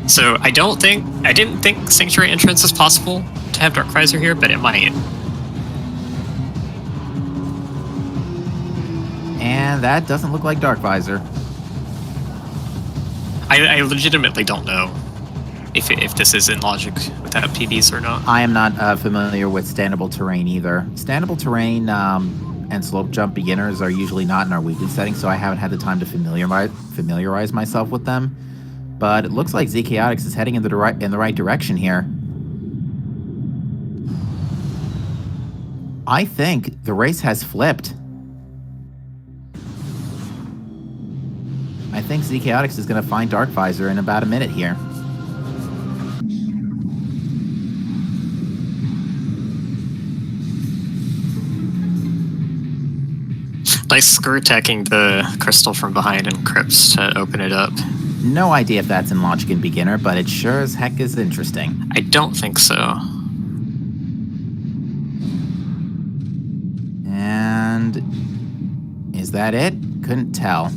So I didn't think Sanctuary Entrance is possible to have Dark Visor here, but it might. And that doesn't look like Dark Visor. I legitimately don't know if this is in logic without PBs or not. I am not familiar with standable terrain either. Standable terrain and slope jump beginners are usually not in our weekly settings, so I haven't had the time to familiarize myself with them. But it looks like ZChaotix is heading in the right direction here. I think the race has flipped. I think ZChaotix is going to find Dark Visor in about a minute here. Nice screw attacking the crystal from behind and Crypts to open it up. No idea if that's in logic and beginner, but it sure as heck is interesting. I don't think so. And is that it? Couldn't tell.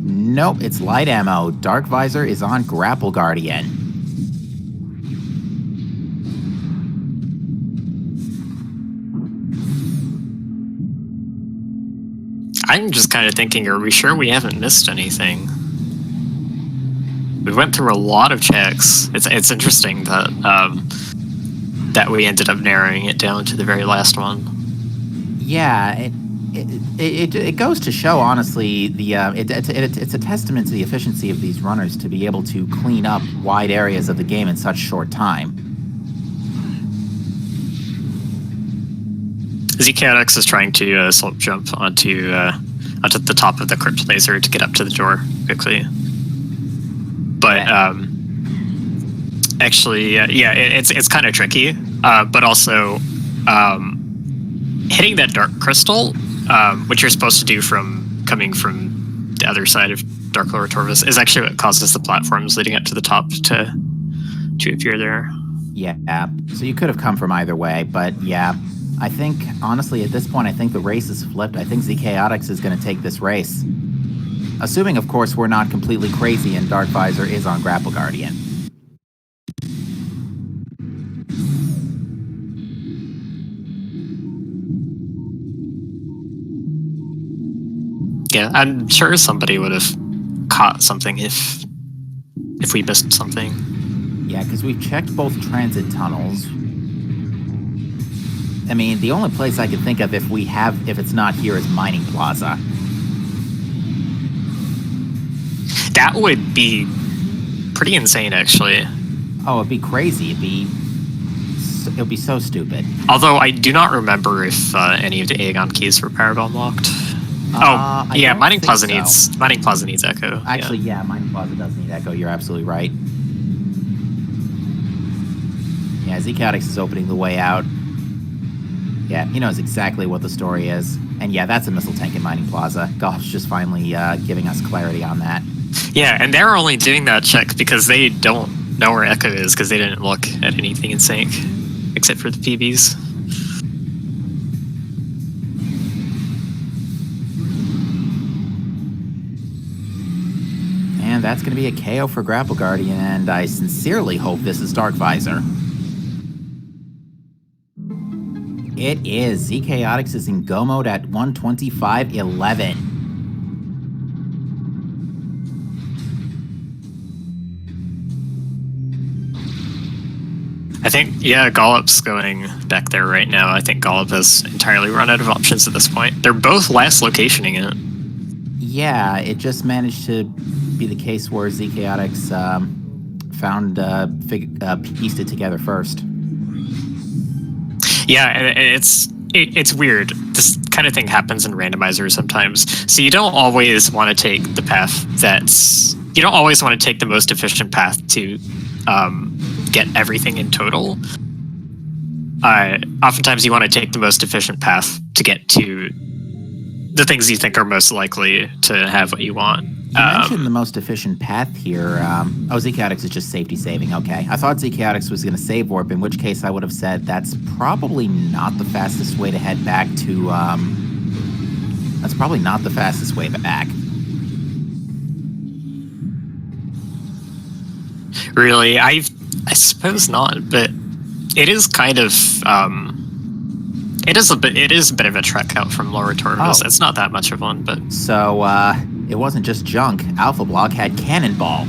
Nope, it's light ammo. Dark Visor is on Grapple Guardian. I'm just kind of thinking, are we sure we haven't missed anything? we went through a lot of checks. It's interesting that that we ended up narrowing it down to the very last one. Yeah, it goes to show, honestly, it's a testament to the efficiency of these runners to be able to clean up wide areas of the game in such short time. ZChaotix is trying to slope jump onto the top of the crypt laser to get up to the door quickly. But actually, yeah, it's kind of tricky. But also, hitting that dark crystal, which you're supposed to do coming from the other side of Dark Lord Torvus, is actually what causes the platforms leading up to the top to appear there. Yeah, so you could have come from either way, but yeah. I think, honestly, at this point, I think the race is flipped. I think ZChaotix is going to take this race. Assuming, of course, we're not completely crazy and Dark Visor is on Grapple Guardian. Yeah, I'm sure somebody would have caught something if we missed something. Yeah, because we've checked both transit tunnels. I mean, the only place I can think of if it's not here is Mining Plaza. That would be pretty insane, actually. Oh, it'd be crazy. It'd be so stupid. Although I do not remember if any of the Aegon keys were powerbomb locked. Yeah, Mining Plaza needs Echo. Actually, yeah, Mining Plaza does need Echo. You're absolutely right. Yeah, ZChaotix is opening the way out. Yeah, he knows exactly what the story is. And yeah, that's a missile tank in Mining Plaza. Gollop's just finally giving us clarity on that. Yeah, and they're only doing that check because they don't know where Echo is because they didn't look at anything in sync, except for the PBs. And that's going to be a KO for Grapple Guardian, and I sincerely hope this is Dark Visor. It is. ZChaotix is in go mode at 125.11. I think, yeah, Gollop's going back there right now. I think Gollop has entirely run out of options at this point. They're both last locationing it. Yeah, it just managed to be the case where ZChaotix pieced it together first. Yeah, and it's weird. This kind of thing happens in Randomizer sometimes. So you don't always want to take the path you don't always want to take the most efficient path to get everything in total. Oftentimes you want to take the most efficient path to get to the things you think are most likely to have what you want. You mentioned the most efficient path here. ZChaotix is just safety saving. Okay. I thought ZChaotix was going to save warp, in which case I would have said that's probably not the fastest way to head back to... that's probably not the fastest way back. Really? I suppose not, but it is kind of... It is a bit of a trek out from Lower Torvus. Oh. It's not that much of one, but... So, it wasn't just junk. Alpha Block had Cannonball.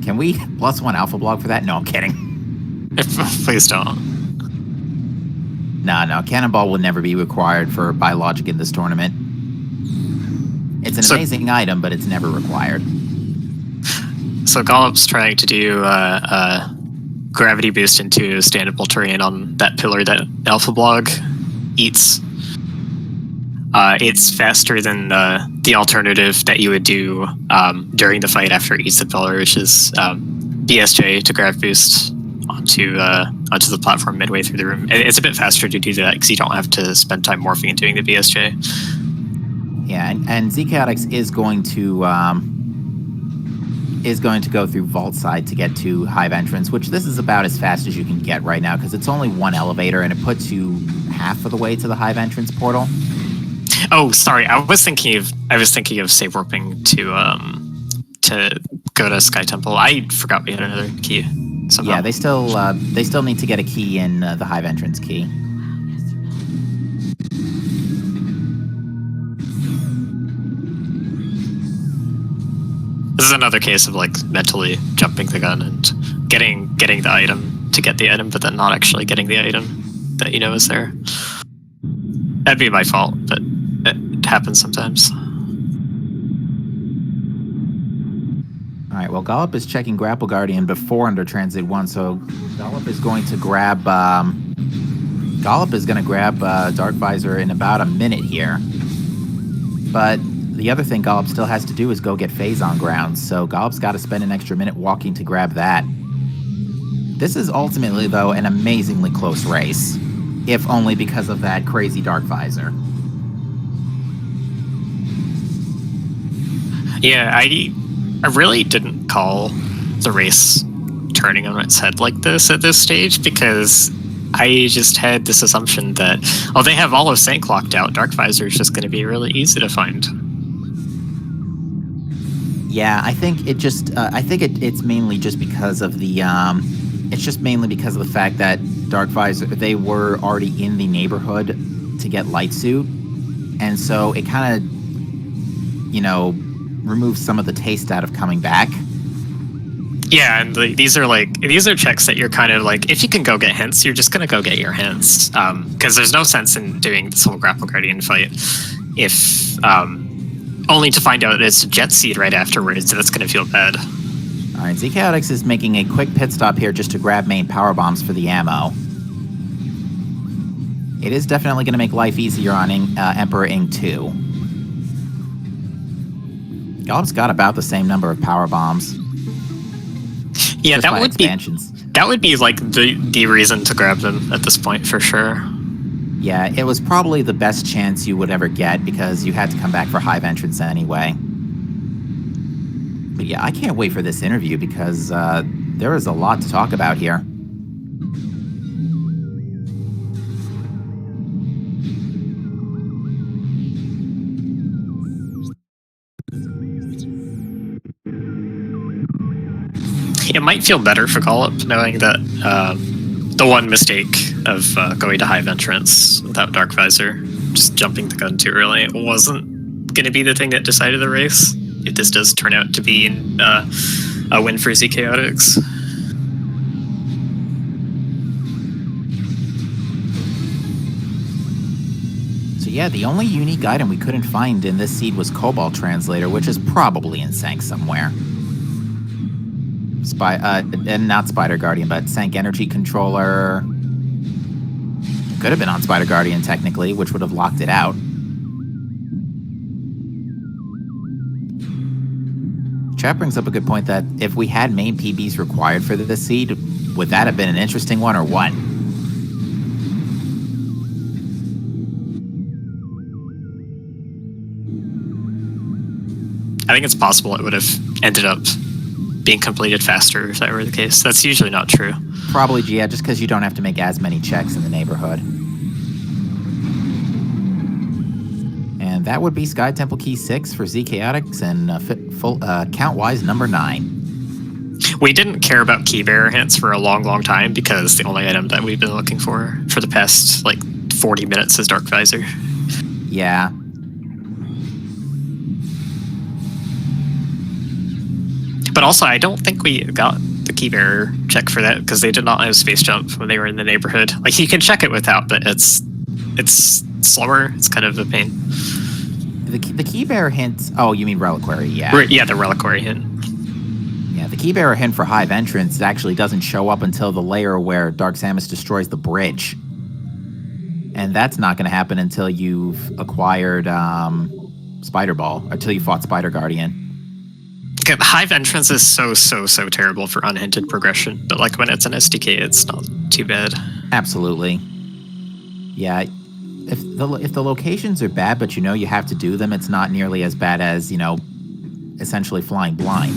Can we +1 Alpha Block for that? No, I'm kidding. Please don't. No, Cannonball will never be required for Biologic in this tournament. It's an amazing item, but it's never required. So Gollop's trying to do gravity boost into standable terrain on that pillar that Alpha Blog eats. It's faster than the alternative that you would do during the fight after it eats the pillar, which is BSJ to grav boost onto the platform midway through the room. It's a bit faster to do that because you don't have to spend time morphing and doing the BSJ. Yeah, and ZChaotix is going to go through Vault Side to get to Hive Entrance, which this is about as fast as you can get right now because it's only one elevator and it puts you half of the way to the Hive Entrance portal. Oh, sorry. I was thinking of save warping to go to Sky Temple. I forgot we had another key. Somehow. Yeah, they still need to get a key in the Hive Entrance key. This is another case of like mentally jumping the gun and getting the item to get the item, but then not actually getting the item that you know is there. That'd be my fault, but it happens sometimes. All right, well, Gollop is checking Grapple Guardian before under Transit 1, so Gollop is going to grab Dark Visor in about a minute here. But the other thing Gollop still has to do is go get Phase on ground, so Gollop's got to spend an extra minute walking to grab that. This is ultimately, though, an amazingly close race, if only because of that crazy Dark Visor. Yeah, I really didn't call the race turning on its head like this at this stage, because I just had this assumption that, oh, they have all of Sank locked out. Dark Visor is just going to be really easy to find. Yeah, I think it just. It's mainly just because of the. It's just mainly because of the fact that Dark Visor, they were already in the neighborhood to get Light Suit, and so it kind of, removes some of the taste out of coming back. Yeah, and these are checks that you're kind of like, if you can go get hints, you're just gonna go get your hints, because there's no sense in doing this whole Grapple Guardian fight if only to find out it's a Jet Seed right afterwards. That's gonna feel bad. All right, ZChaotix is making a quick pit stop here just to grab main power bombs for the ammo. It is definitely going to make life easier on Emperor Ing 2. Gollop's got about the same number of power bombs. Yeah, that would expansions. That would be like the reason to grab them at this point for sure. Yeah, it was probably the best chance you would ever get because you had to come back for Hive entrance anyway. But yeah, I can't wait for this interview because there is a lot to talk about here. It might feel better for Gollop knowing that the one mistake of going to Hive entrance without Dark Visor, just jumping the gun too early, it wasn't going to be the thing that decided the race. If this does turn out to be a win for ZChaotix. So yeah, the only unique item we couldn't find in this seed was Cobalt Translator, which is probably in Sank somewhere. And not Spider Guardian, but Sank Energy Controller. Could have been on Spider Guardian, technically, which would have locked it out. Chat brings up a good point that if we had main PBs required for this seed, would that have been an interesting one or what? I think it's possible it would have ended up being completed faster if that were the case. That's usually not true. Probably, yeah, just because you don't have to make as many checks in the neighborhood. And that would be Sky Temple Key 6 for ZChaotix and full count-wise number 9. We didn't care about key bearer hints for a long, long time because the only item that we've been looking for the past, 40 minutes is Dark Visor. Yeah. But also, I don't think we got the key bearer check for that because they did not have space jump when they were in the neighborhood. You can check it without, but it's slower. It's kind of a pain. The key bearer hint. Oh, you mean reliquary? Yeah. Yeah, the reliquary hint. Yeah, the key bearer hint for Hive entrance actually doesn't show up until the layer where Dark Samus destroys the bridge, and that's not going to happen until you've acquired Spider Ball, until you fought Spider Guardian. Okay, Hive entrance is so terrible for unhinted progression, but when it's an SDK, it's not too bad. Absolutely. Yeah, if the locations are bad, but you have to do them, it's not nearly as bad as essentially flying blind.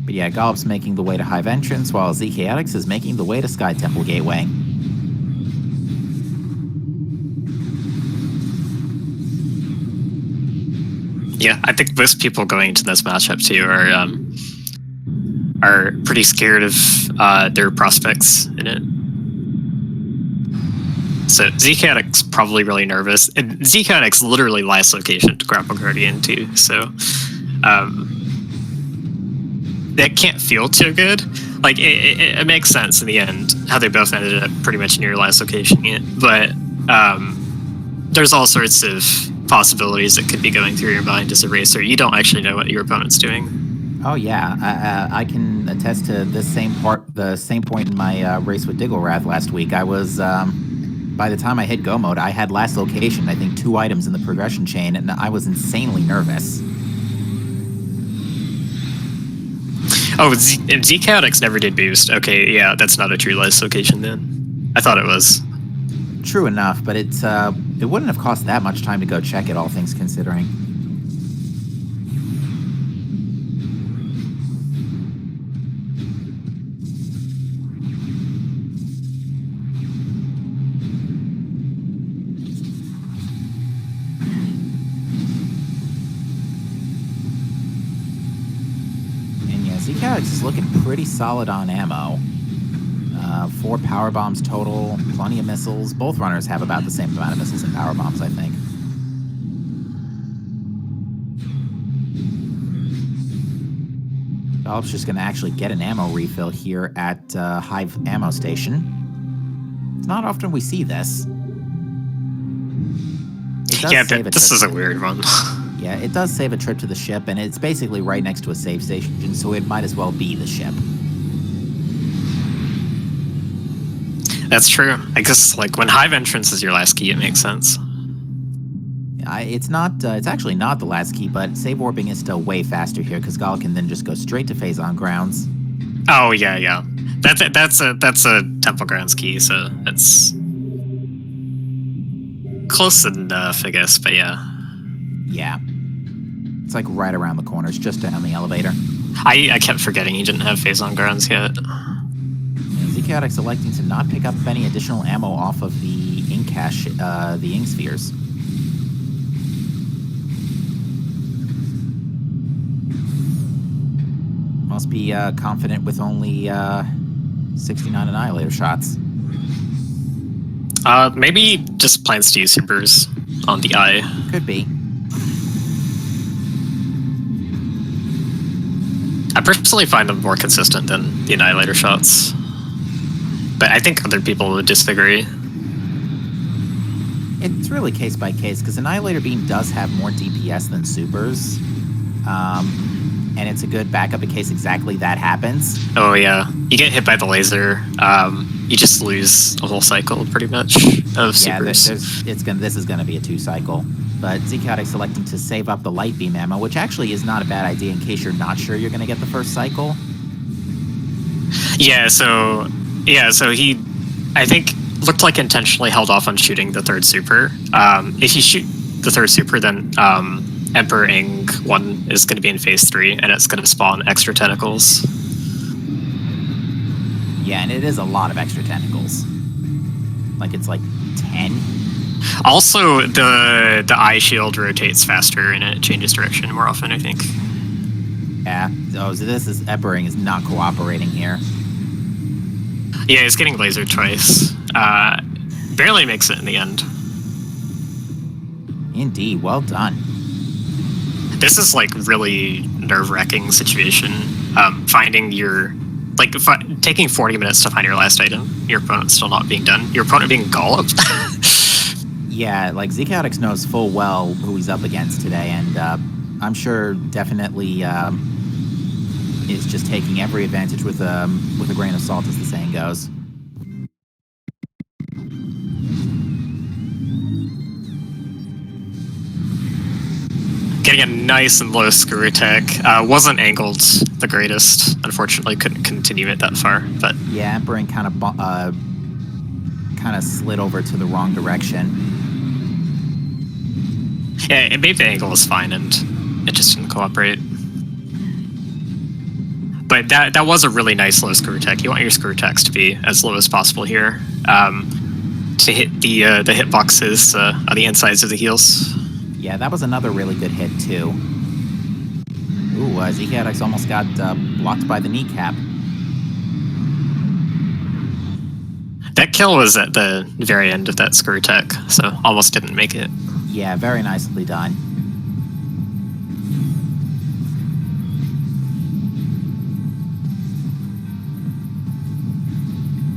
But yeah, Gollop's making the way to Hive entrance, while ZChaotix is making the way to Sky Temple Gateway. Yeah, I think most people going into this matchup too are pretty scared of their prospects in it. So ZChaotix probably really nervous, and ZChaotix literally last location to grapple Guardian too. So that can't feel too good. Like it makes sense in the end how they both ended up pretty much near last location. But there's all sorts of possibilities that could be going through your mind as a racer. You don't actually know what your opponent's doing. Oh yeah, I can attest to the same point in my race with Digglerath last week. I was by the time I hit go mode, I had last location, I think 2 items in the progression chain, and I was insanely nervous. Oh, ZChaotix never did boost. Okay, yeah, that's not a true last location then. I thought it was. True enough, but it wouldn't have cost that much time to go check it, all things considering. ZChaotix is looking pretty solid on ammo. 4 power bombs total, plenty of missiles. Both runners have about the same amount of missiles and power bombs, I think. Gollop's just going to actually get an ammo refill here at Hive Ammo Station. It's not often we see this. Yeah, this is a weird one. Yeah, it does save a trip to the ship, and it's basically right next to a save station, so it might as well be the ship. That's true. I guess, like, when Hive entrance is your last key, it makes sense. It's not. It's actually not the last key, but save orbing is still way faster here, because Gollop can then just go straight to phase on grounds. Oh, yeah. That's a Temple Grounds key, so it's close enough, I guess, but yeah. Yeah. It's like right around the corner. It's just down the elevator. I kept forgetting he didn't have phase on grounds yet. ZChaotix electing to not pick up any additional ammo off of the ink cache, the ink spheres. Must be confident with only 69 Annihilator shots. Maybe just plans to use supers on the eye. Could be. I personally find them more consistent than the Annihilator shots. But I think other people would disagree. It's really case by case, because Annihilator Beam does have more DPS than supers. And it's a good backup in case exactly that happens. Oh yeah, you get hit by the laser, you just lose a whole cycle pretty much of supers. Yeah, this is going to be a 2 cycle. But ZChaotix selecting to save up the light beam ammo, which actually is not a bad idea in case you're not sure you're going to get the first cycle. Yeah, so he, I think, looked like intentionally held off on shooting the 3rd super. If you shoot the 3rd super, then Emperor Ing 1 is going to be in phase 3, and it's going to spawn extra tentacles. Yeah, and it is a lot of extra tentacles. Like, it's like 10. Also, the eye shield rotates faster, and it changes direction more often, I think. Yeah. Oh, so this is Emperor Ing is not cooperating here. Yeah, he's getting lasered twice. Barely makes it in the end. Indeed, well done. This is like really nerve-wracking situation. Finding your, like, taking 40 minutes to find your last item. Your opponent's still not being done. Your opponent being golloped. Yeah, like ZChaotix knows full well who he's up against today, and I'm sure definitely is just taking every advantage with a grain of salt, as the saying goes. Getting a nice and low screw attack. Wasn't angled the greatest. Unfortunately, couldn't continue it that far. But yeah, Emperor Ing kind of slid over to the wrong direction. yeah, maybe the angle was fine, and it just didn't cooperate. But that was a really nice low screw attack. You want your screw attacks to be as low as possible here, to hit the hitboxes on the insides of the heels. Yeah, that was another really good hit, too. Ooh, ZChaotix almost got blocked by the kneecap. That kill was at the very end of that screw tech, so almost didn't make it. Yeah, very nicely done.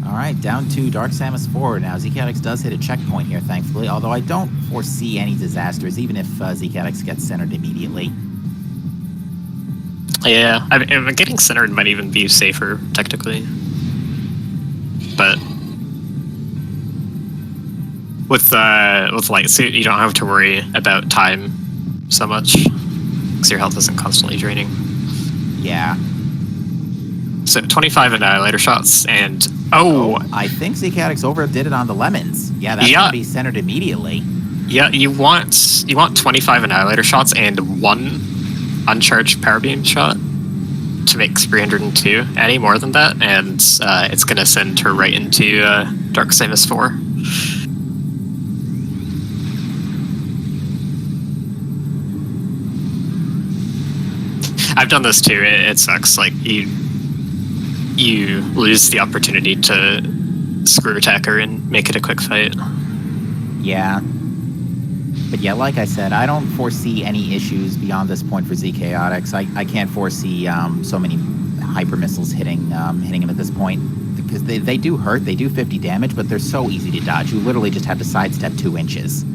All right, down to Dark Samus 4. Now, ZChaotix does hit a checkpoint here, thankfully, although I don't foresee any disasters, even if ZChaotix gets centered immediately. Yeah, I mean, getting centered might even be safer, technically. But with Light Suit, you don't have to worry about time so much, because your health isn't constantly draining. Yeah. So 25 Annihilator shots, and I think ZChaotix overdid it on the lemons. Yeah, that's gonna be centered immediately. Yeah, you want 25 Annihilator shots and 1 uncharged Power Beam shot to make 302. Any more than that, and it's gonna send her right into Dark Samus 4. I've done this too. It sucks. Like you lose the opportunity to screw attack her and make it a quick fight. Yeah. But yeah, like I said, I don't foresee any issues beyond this point for ZChaotix. I can't foresee so many hyper missiles hitting him at this point, because they do hurt. They do 50 damage, but they're so easy to dodge. You literally just have to sidestep 2 inches.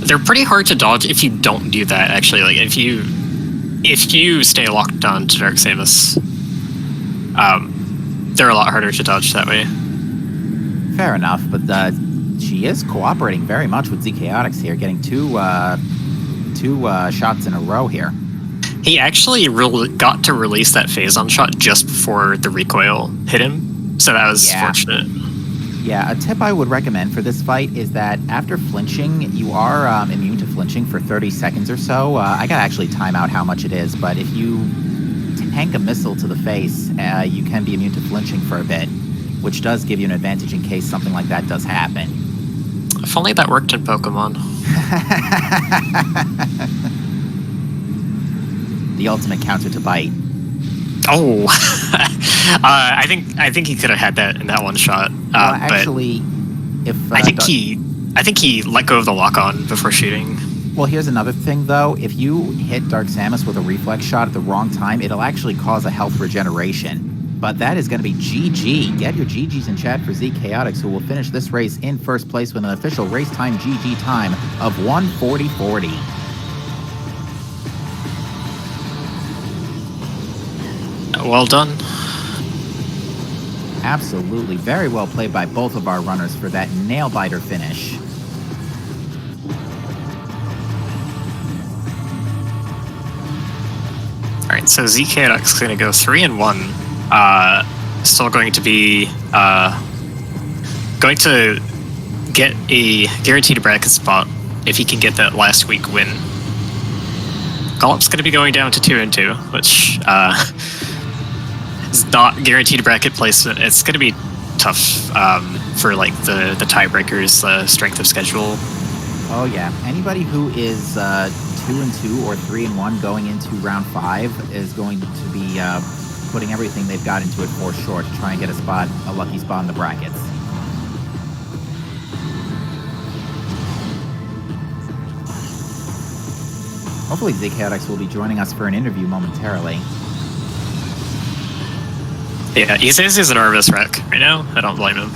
They're pretty hard to dodge if you don't do that. Actually, like if you stay locked on to Dark Samus, they're a lot harder to dodge that way. Fair enough, but she is cooperating very much with ZChaotix here, getting two shots in a row here. He actually got to release that phase-on shot just before the recoil hit him, so that was fortunate. Yeah, a tip I would recommend for this fight is that after flinching, you are immune to flinching for 30 seconds or so. I gotta actually time out how much it is, but if you tank a missile to the face, you can be immune to flinching for a bit, which does give you an advantage in case something like that does happen. If only that worked in Pokemon. The ultimate counter to bite. Oh, I think he could have had that in that one shot. Well, actually, if I think he let go of the lock-on before shooting. Well, here's another thing though. If you hit Dark Samus with a reflex shot at the wrong time, it'll actually cause a health regeneration. But that is going to be GG. Get your GGs in chat for ZChaotix, who will finish this race in first place with an official race time GG time of 1:40.40. Well done. Absolutely. Very well played by both of our runners for that nail-biter finish. All right, so ZChaotix is going to go 3-1. Still going to be going to get a guaranteed bracket spot if he can get that last week win. Gollop's going to be going down to 2-2, which is not guaranteed bracket placement. It's going to be tough for like the tiebreakers, strength of schedule. Oh yeah, anybody who is 2-2 or 3-1 going into round 5 is going to be putting everything they've got into it for sure to try and get a lucky spot in the brackets. Hopefully ZChaotix will be joining us for an interview momentarily. Yeah, he says he's a nervous wreck right now. I don't blame him.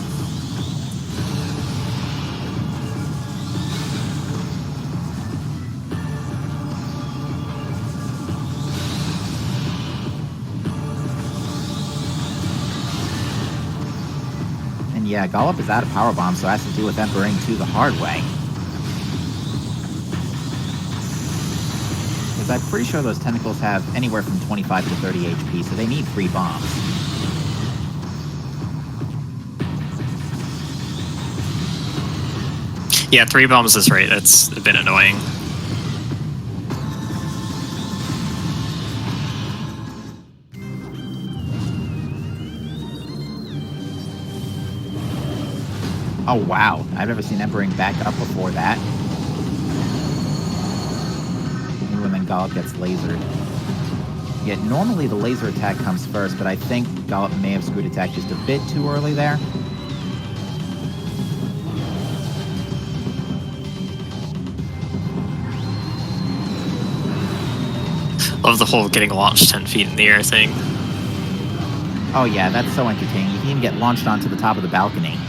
And yeah, Gollop is out of power bomb, so it has to deal with Emperor 2 the hard way. Because I'm pretty sure those tentacles have anywhere from 25 to 30 HP, so they need 3 bombs. Yeah, 3 bombs is right. That's a bit annoying. Oh wow, I've never seen Emperor back up before that. Gollop gets lasered. Yet normally the laser attack comes first, but I think Gollop may have screwed attack just a bit too early there. Love the whole getting launched 10 feet in the air thing. Oh yeah, that's so entertaining. You can even get launched onto the top of the balcony.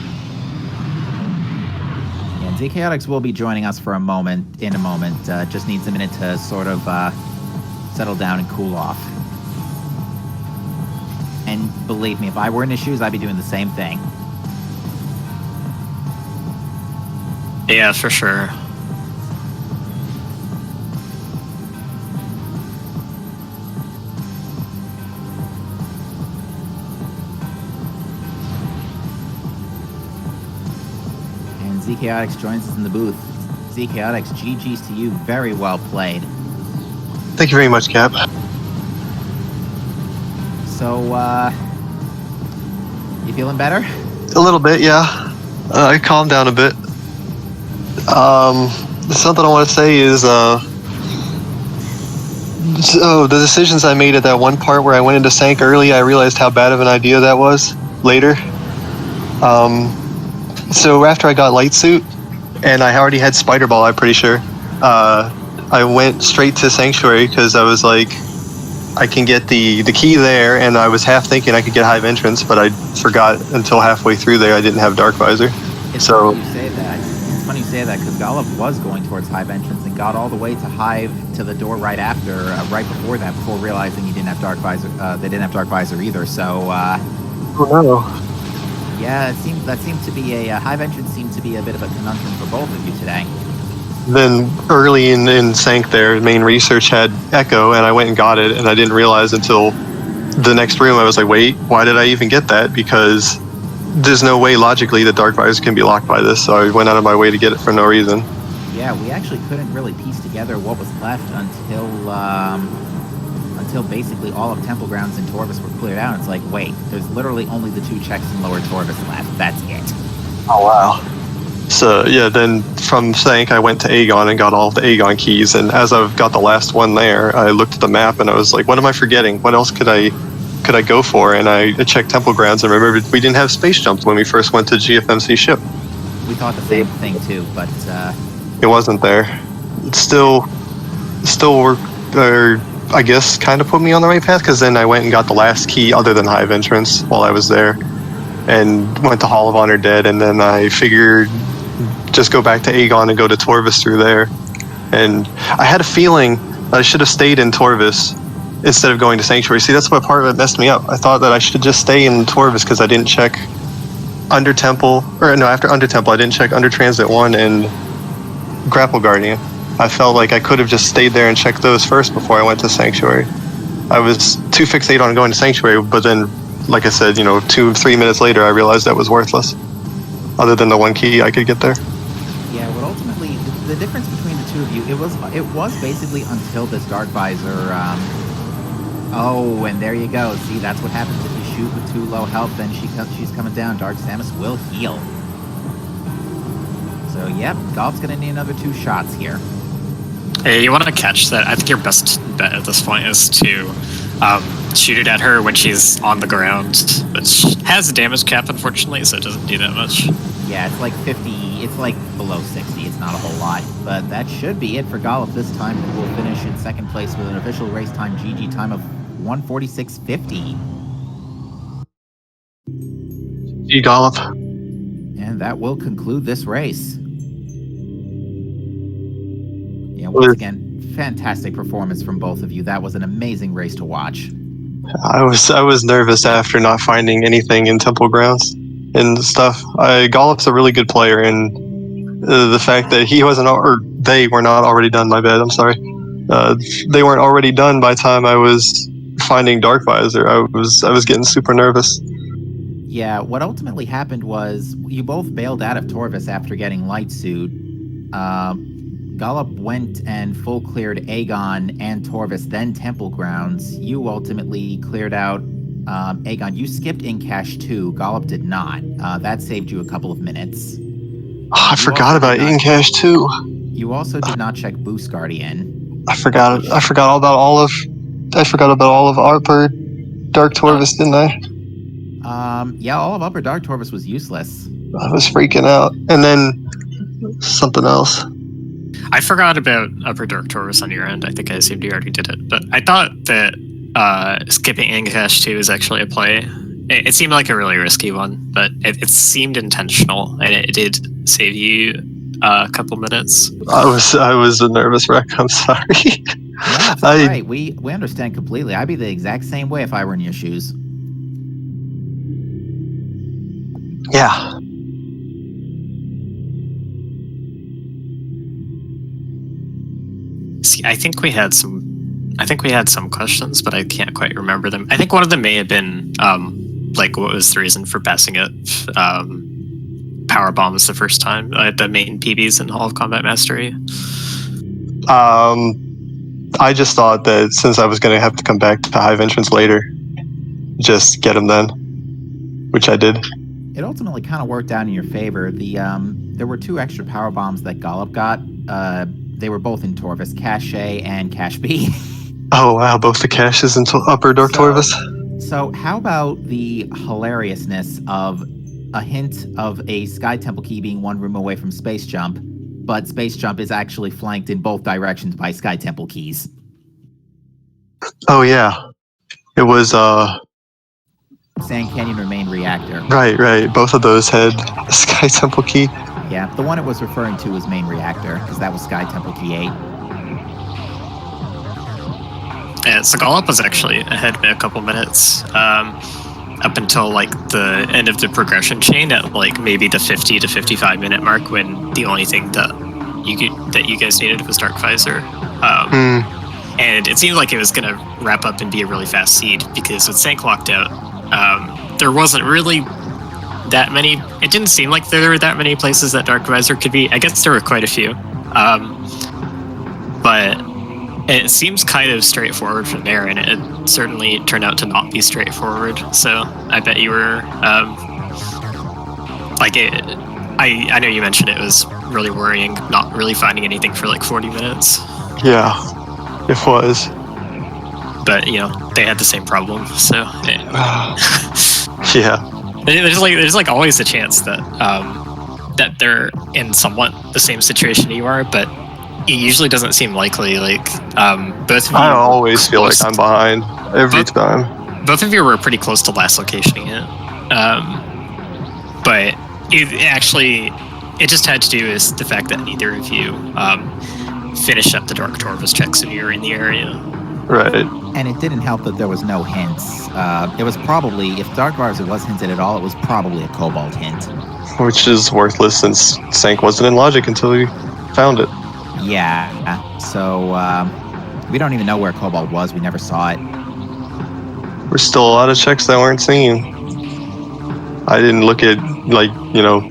And ZChaotix will be joining us for a moment, just needs a minute to sort of settle down and cool off. And believe me, if I were in his shoes, I'd be doing the same thing. Yeah, for sure. And ZChaotix joins us in the booth. ZChaotix, GG's to you. Very well played. Thank you very much, Cap. So, you feeling better? A little bit, yeah. I calmed down a bit. Something I want to say is, so the decisions I made at that one part where I went into Sank early, I realized how bad of an idea that was later. So after I got Light Suit, and I already had Spider Ball, I'm pretty sure, I went straight to Sanctuary because I was like, I can get the key there, and I was half thinking I could get Hive Entrance, but I forgot until halfway through there I didn't have Dark Visor. It's So funny you say that. It's funny you say that because Gollop was going towards Hive Entrance and got all the way to Hive to the door right after, right before that, before realizing he didn't have Dark Visor. They didn't have Dark Visor either. So, oh no. yeah, that seemed to be a Hive Entrance seemed to be a bit of a conundrum for both of you today. Then early in Sank there, main research had Echo, and I went and got it, and I didn't realize until the next room, I was like, wait, why did I even get that? Because there's no way logically that Dark Visor can be locked by this, so I went out of my way to get it for no reason. Yeah, we actually couldn't really piece together what was left until basically all of Temple Grounds and Torvis were cleared out. It's like, wait, there's literally only the 2 checks in Lower Torvis left. That's it. Oh, wow. So, yeah, then from Sank, I went to Aegon and got all of the Aegon keys, and as I've got the last one there, I looked at the map and I was like, what am I forgetting? What else could I go for? And I checked Temple Grounds and remembered we didn't have space jumps when we first went to GFMC ship. We thought the same thing too, but It wasn't there. It still worked, or I guess kind of put me on the right path, because then I went and got the last key other than Hive Entrance while I was there, and went to Hall of Honor Dead, and then I figured just go back to Aegon and go to Torvis through there. And I had a feeling that I should have stayed in Torvis instead of going to Sanctuary. See, that's what part of it messed me up. I thought that I should just stay in Torvis because I didn't check Under Temple, or no, after Under Temple, I didn't check Under Transit 1 and Grapple Guardian. I felt like I could have just stayed there and checked those first before I went to Sanctuary. I was too fixated on going to Sanctuary, but then, like I said, 2-3 minutes later, I realized that was worthless. Other than the 1 key I could get there. yeah, what ultimately the difference between the two of you, it was basically until this Dark Visor. Oh, and there you go. See, that's what happens if you shoot with too low health. Then she's coming down. Dark Samus will heal. So yep, Gollop's gonna need another 2 shots here. Hey, you want to catch that? I think your best bet at this point is to shoot it at her when she's on the ground, which has a damage cap, unfortunately, so it doesn't do that much. Yeah, it's like 50. It's like below 60. It's not a whole lot, but that should be it for Gollop this time. Who will finish in 2nd place with an official race time GG time of 1:46.50. Gee, Gollop. And that will conclude this race. Yeah, once again, fantastic performance from both of you. That was an amazing race to watch. I was nervous after not finding anything in Temple Grounds and stuff. Gollop's a really good player, and the fact that he wasn't, or they were not already done. My bad. I'm sorry. They weren't already done by the time I was finding Dark Visor. I was getting super nervous. Yeah, what ultimately happened was you both bailed out of Torvis after getting Light Suit. Gollop went and full cleared Aegon and Torvis, then Temple Grounds. You ultimately cleared out Aegon. You skipped in cache 2. Gollop did not. That saved you a couple of minutes. Oh, I forgot about Incash too. You also did not check Boost Guardian. I forgot all about Olive. I forgot about all of Upper Dark Torvis, didn't I? Yeah, all of Upper Dark Torvis was useless. I was freaking out. And then something else. I forgot about Upper Dark Torvis on your end. I think I assumed you already did it, but I thought that skipping Incash 2 is actually a play. It seemed like a really risky one, but it seemed intentional, and it did save you a couple minutes. I was a nervous wreck. I'm sorry. No, it's all right. We understand completely. I'd be the exact same way if I were in your shoes. Yeah. See, I think we had some questions, but I can't quite remember them. I think one of them may have been like, what was the reason for passing it? Power bombs the first time at the main PBs in Hall of Combat Mastery. I just thought that since I was going to have to come back to Hive Entrance later, just get him then, which I did. It ultimately kind of worked out in your favor. There were 2 extra power bombs that Gollop got. They were both in Torvis, Cache and Cache B. Oh wow, both the caches in Upper Dark Torvis. So how about the hilariousness of a hint of a Sky Temple key being 1 room away from Space Jump, but Space Jump is actually flanked in both directions by Sky Temple keys? Oh yeah, it was Sand Canyon or main reactor. Right. Both of those had a Sky Temple key. Yeah, the one it was referring to was main reactor, because that was Sky Temple key 8. Yeah, so Gollop was actually ahead by a couple minutes, up until like the end of the progression chain at like maybe the 50 to 55 minute mark, when the only thing that you guys needed was Dark Visor. And it seemed like it was going to wrap up and be a really fast seed, because with Sank locked out, there wasn't really that many. It didn't seem like there were that many places that Dark Visor could be. I guess there were quite a few, but it seems kind of straightforward from there, and it certainly turned out to not be straightforward. So I bet you were like it. I know you mentioned it was really worrying, not really finding anything for like 40 minutes. Yeah, it was. But you know, they had the same problem, so yeah. There's like always a chance that that they're in somewhat the same situation you are, but it usually doesn't seem likely. Like both of you, I always feel like I'm behind every time. Both of you were pretty close to last locationing it, but it just had to do with the fact that neither of you finished up the Dark Torvis checks when you were in the area. Right. And it didn't help that there was no hints. It was probably, if Dark Visor was hinted at all, it was probably a Cobalt hint. Which is worthless since Sank wasn't in Logic until we found it. Yeah. So we don't even know where Cobalt was. We never saw it. There's still a lot of checks that weren't seen. I didn't look at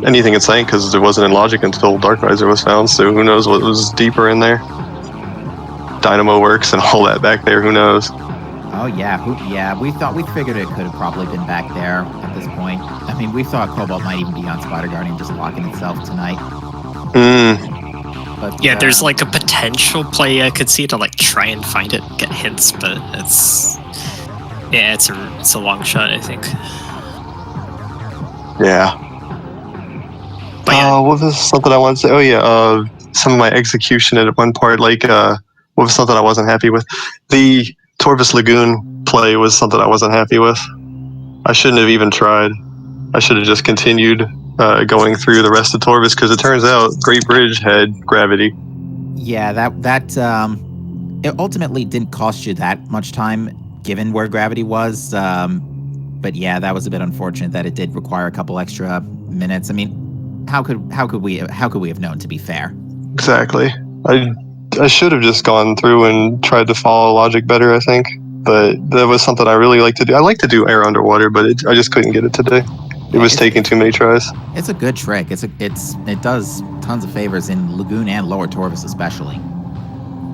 anything in Sank because it wasn't in Logic until Dark Visor was found. So who knows what was deeper in there? Dynamo Works and all that back there. Who knows? Oh yeah, we figured it could have probably been back there at this point. I mean, we thought Cobalt might even be on Spider Guardian just locking itself tonight. But yeah, there's like a potential play I could see to like try and find it, get hints, but it's a long shot, I think. Yeah. But yeah. What was something I wanted to say? Oh yeah, some of my execution at one part, like what was something I wasn't happy with? The Torvis Lagoon play was something I wasn't happy with. I shouldn't have even tried. I should have just continued going through the rest of Torvis, because it turns out Great Bridge had gravity. Yeah, that it ultimately didn't cost you that much time, given where gravity was. But yeah, that was a bit unfortunate that it did require a couple extra minutes. I mean, how could we have known, to be fair? Exactly. I should have just gone through and tried to follow Logic better, I think. But that was something I really like to do. I like to do air underwater, but I just couldn't get it today. It was taking too many tries. It's a good trick. It does tons of favors in Lagoon and Lower Torvis especially.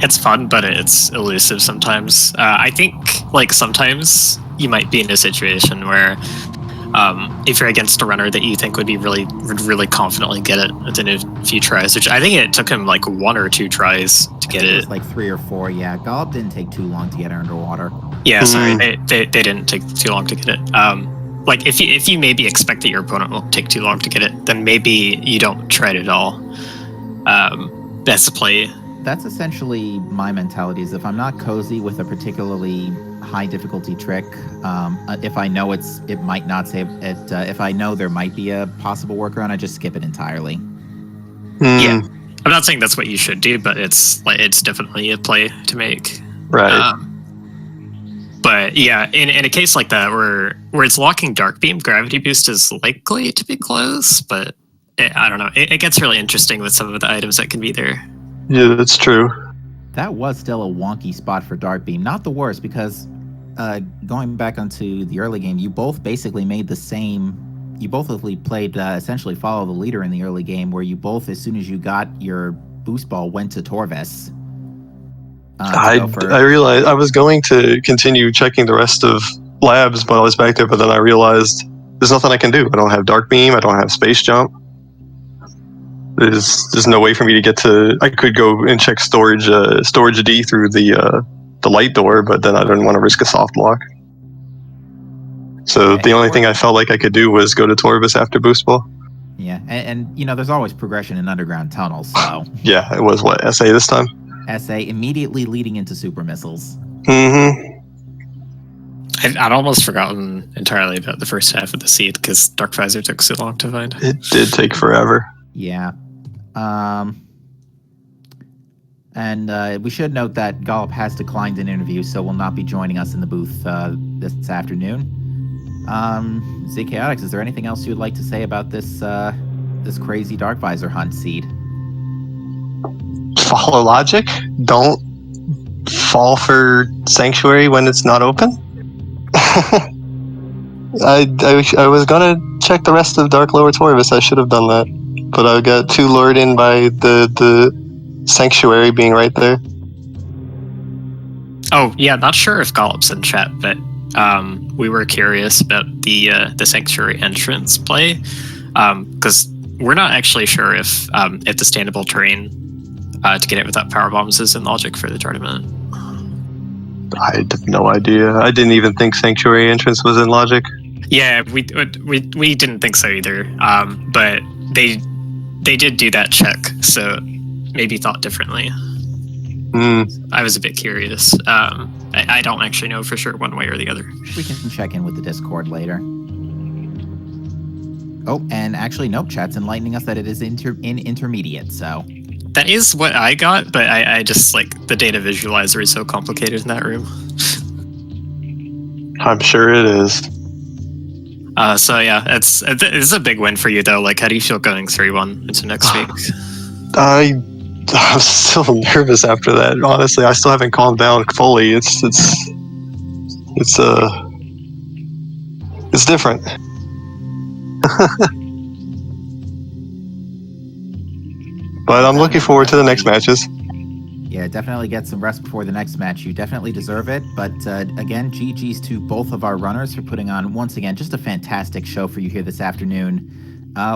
It's fun, but it's elusive sometimes. I think like sometimes you might be in a situation where if you're against a runner that you think would really confidently get it within a few tries, which I think it took him like 1 or 2 tries to get it. It was like 3 or 4. Yeah, Gollop didn't take too long to get underwater. Yeah, sorry, they didn't take too long to get it. Like if you maybe expect that your opponent will take too long to get it, then maybe you don't try it at all. That's the play. That's essentially my mentality. Is if I'm not cozy with a particularly high difficulty trick, if I know it might not save it, if I know there might be a possible workaround, I just skip it entirely. Yeah, I'm not saying that's what you should do, but it's definitely a play to make. Right. But yeah, in a case like that where it's locking Dark Beam, Gravity Boost is likely to be close, but I don't know. It gets really interesting with some of the items that can be there. Yeah, that's true. That was still a wonky spot for Dark Beam. Not the worst, because going back onto the early game, you both basically made the same. You both played essentially follow the leader in the early game, where you both, as soon as you got your boost ball, went to Torves. I realized I was going to continue checking the rest of labs while I was back there, but then I realized there's nothing I can do. I don't have Dark Beam. I don't have Space Jump. There's no way for me to get to. I could go and check storage D through the light door, but then I didn't want to risk a soft lock. So the only thing I felt like I could do was go to Torvis after boost ball. Yeah, and there's always progression in underground tunnels. So yeah, it was what, SA this time. SA immediately leading into super missiles. I'd almost forgotten entirely about the first half of the seed because Dark Visor took so long to find. It did take forever. Yeah. And we should note that Gollop has declined an interview, so will not be joining us in the booth this afternoon. ZChaotix, is there anything else you would like to say about this crazy Dark Visor hunt seed? Follow logic. Don't fall for Sanctuary when it's not open. I was gonna check the rest of Dark Lower Torvis. I should have done that, but I got too lured in by the Sanctuary being right there. Oh yeah, not sure if Gollop's in chat, but we were curious about the Sanctuary entrance play because we're not actually sure if the standable terrain to get it without power bombs is in logic for the tournament. I have no idea. I didn't even think Sanctuary entrance was in logic. Yeah, we didn't think so either. But they did do that check, so maybe thought differently. I was a bit curious. I don't actually know for sure one way or the other. We can check in with the Discord later. Oh, and actually, nope, chat's enlightening us that it is in intermediate, so... That is what I got, but I just, like, the data visualizer is so complicated in that room. I'm sure it is. So yeah, it's a big win for you, though. Like, how do you feel going 3-1 into next week? I'm still nervous after that. Honestly, I still haven't calmed down fully. It's different. But I'm looking forward to the next matches. Yeah, definitely get some rest before the next match. You definitely deserve it. But again, GG's to both of our runners for putting on, once again, just a fantastic show for you here this afternoon.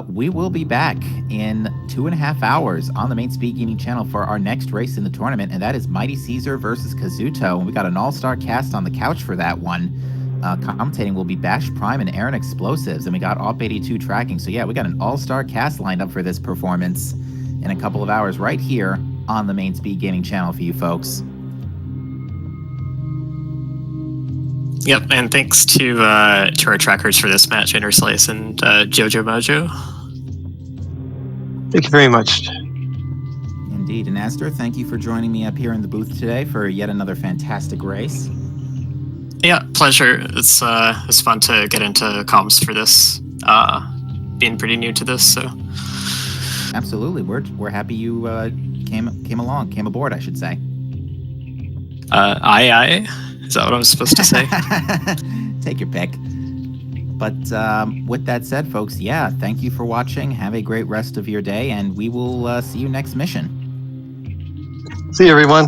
We will be back in 2.5 hours on the main SpeedGaming channel for our next race in the tournament, and that is Mighty Caesar versus Kazuto. And we got an all-star cast on the couch for that one. Commentating will be Bash Prime and Aaron Explosives, and we got Op82 tracking. So yeah, we got an all-star cast lined up for this performance in a couple of hours right here on the main SpeedGaming channel for you folks. Yep, and thanks to our trackers for this match, Interslice and Jojo Mojo. Thank you very much. Indeed, and Astor, thank you for joining me up here in the booth today for yet another fantastic race. Yeah, pleasure. It's fun to get into comms for this. Being pretty new to this, so. Absolutely, we're happy you came aboard, I should say. Aye. Is that what I'm supposed to say? Take your pick. But with that said, folks, yeah, thank you for watching. Have a great rest of your day, and we will see you next mission. See you, everyone.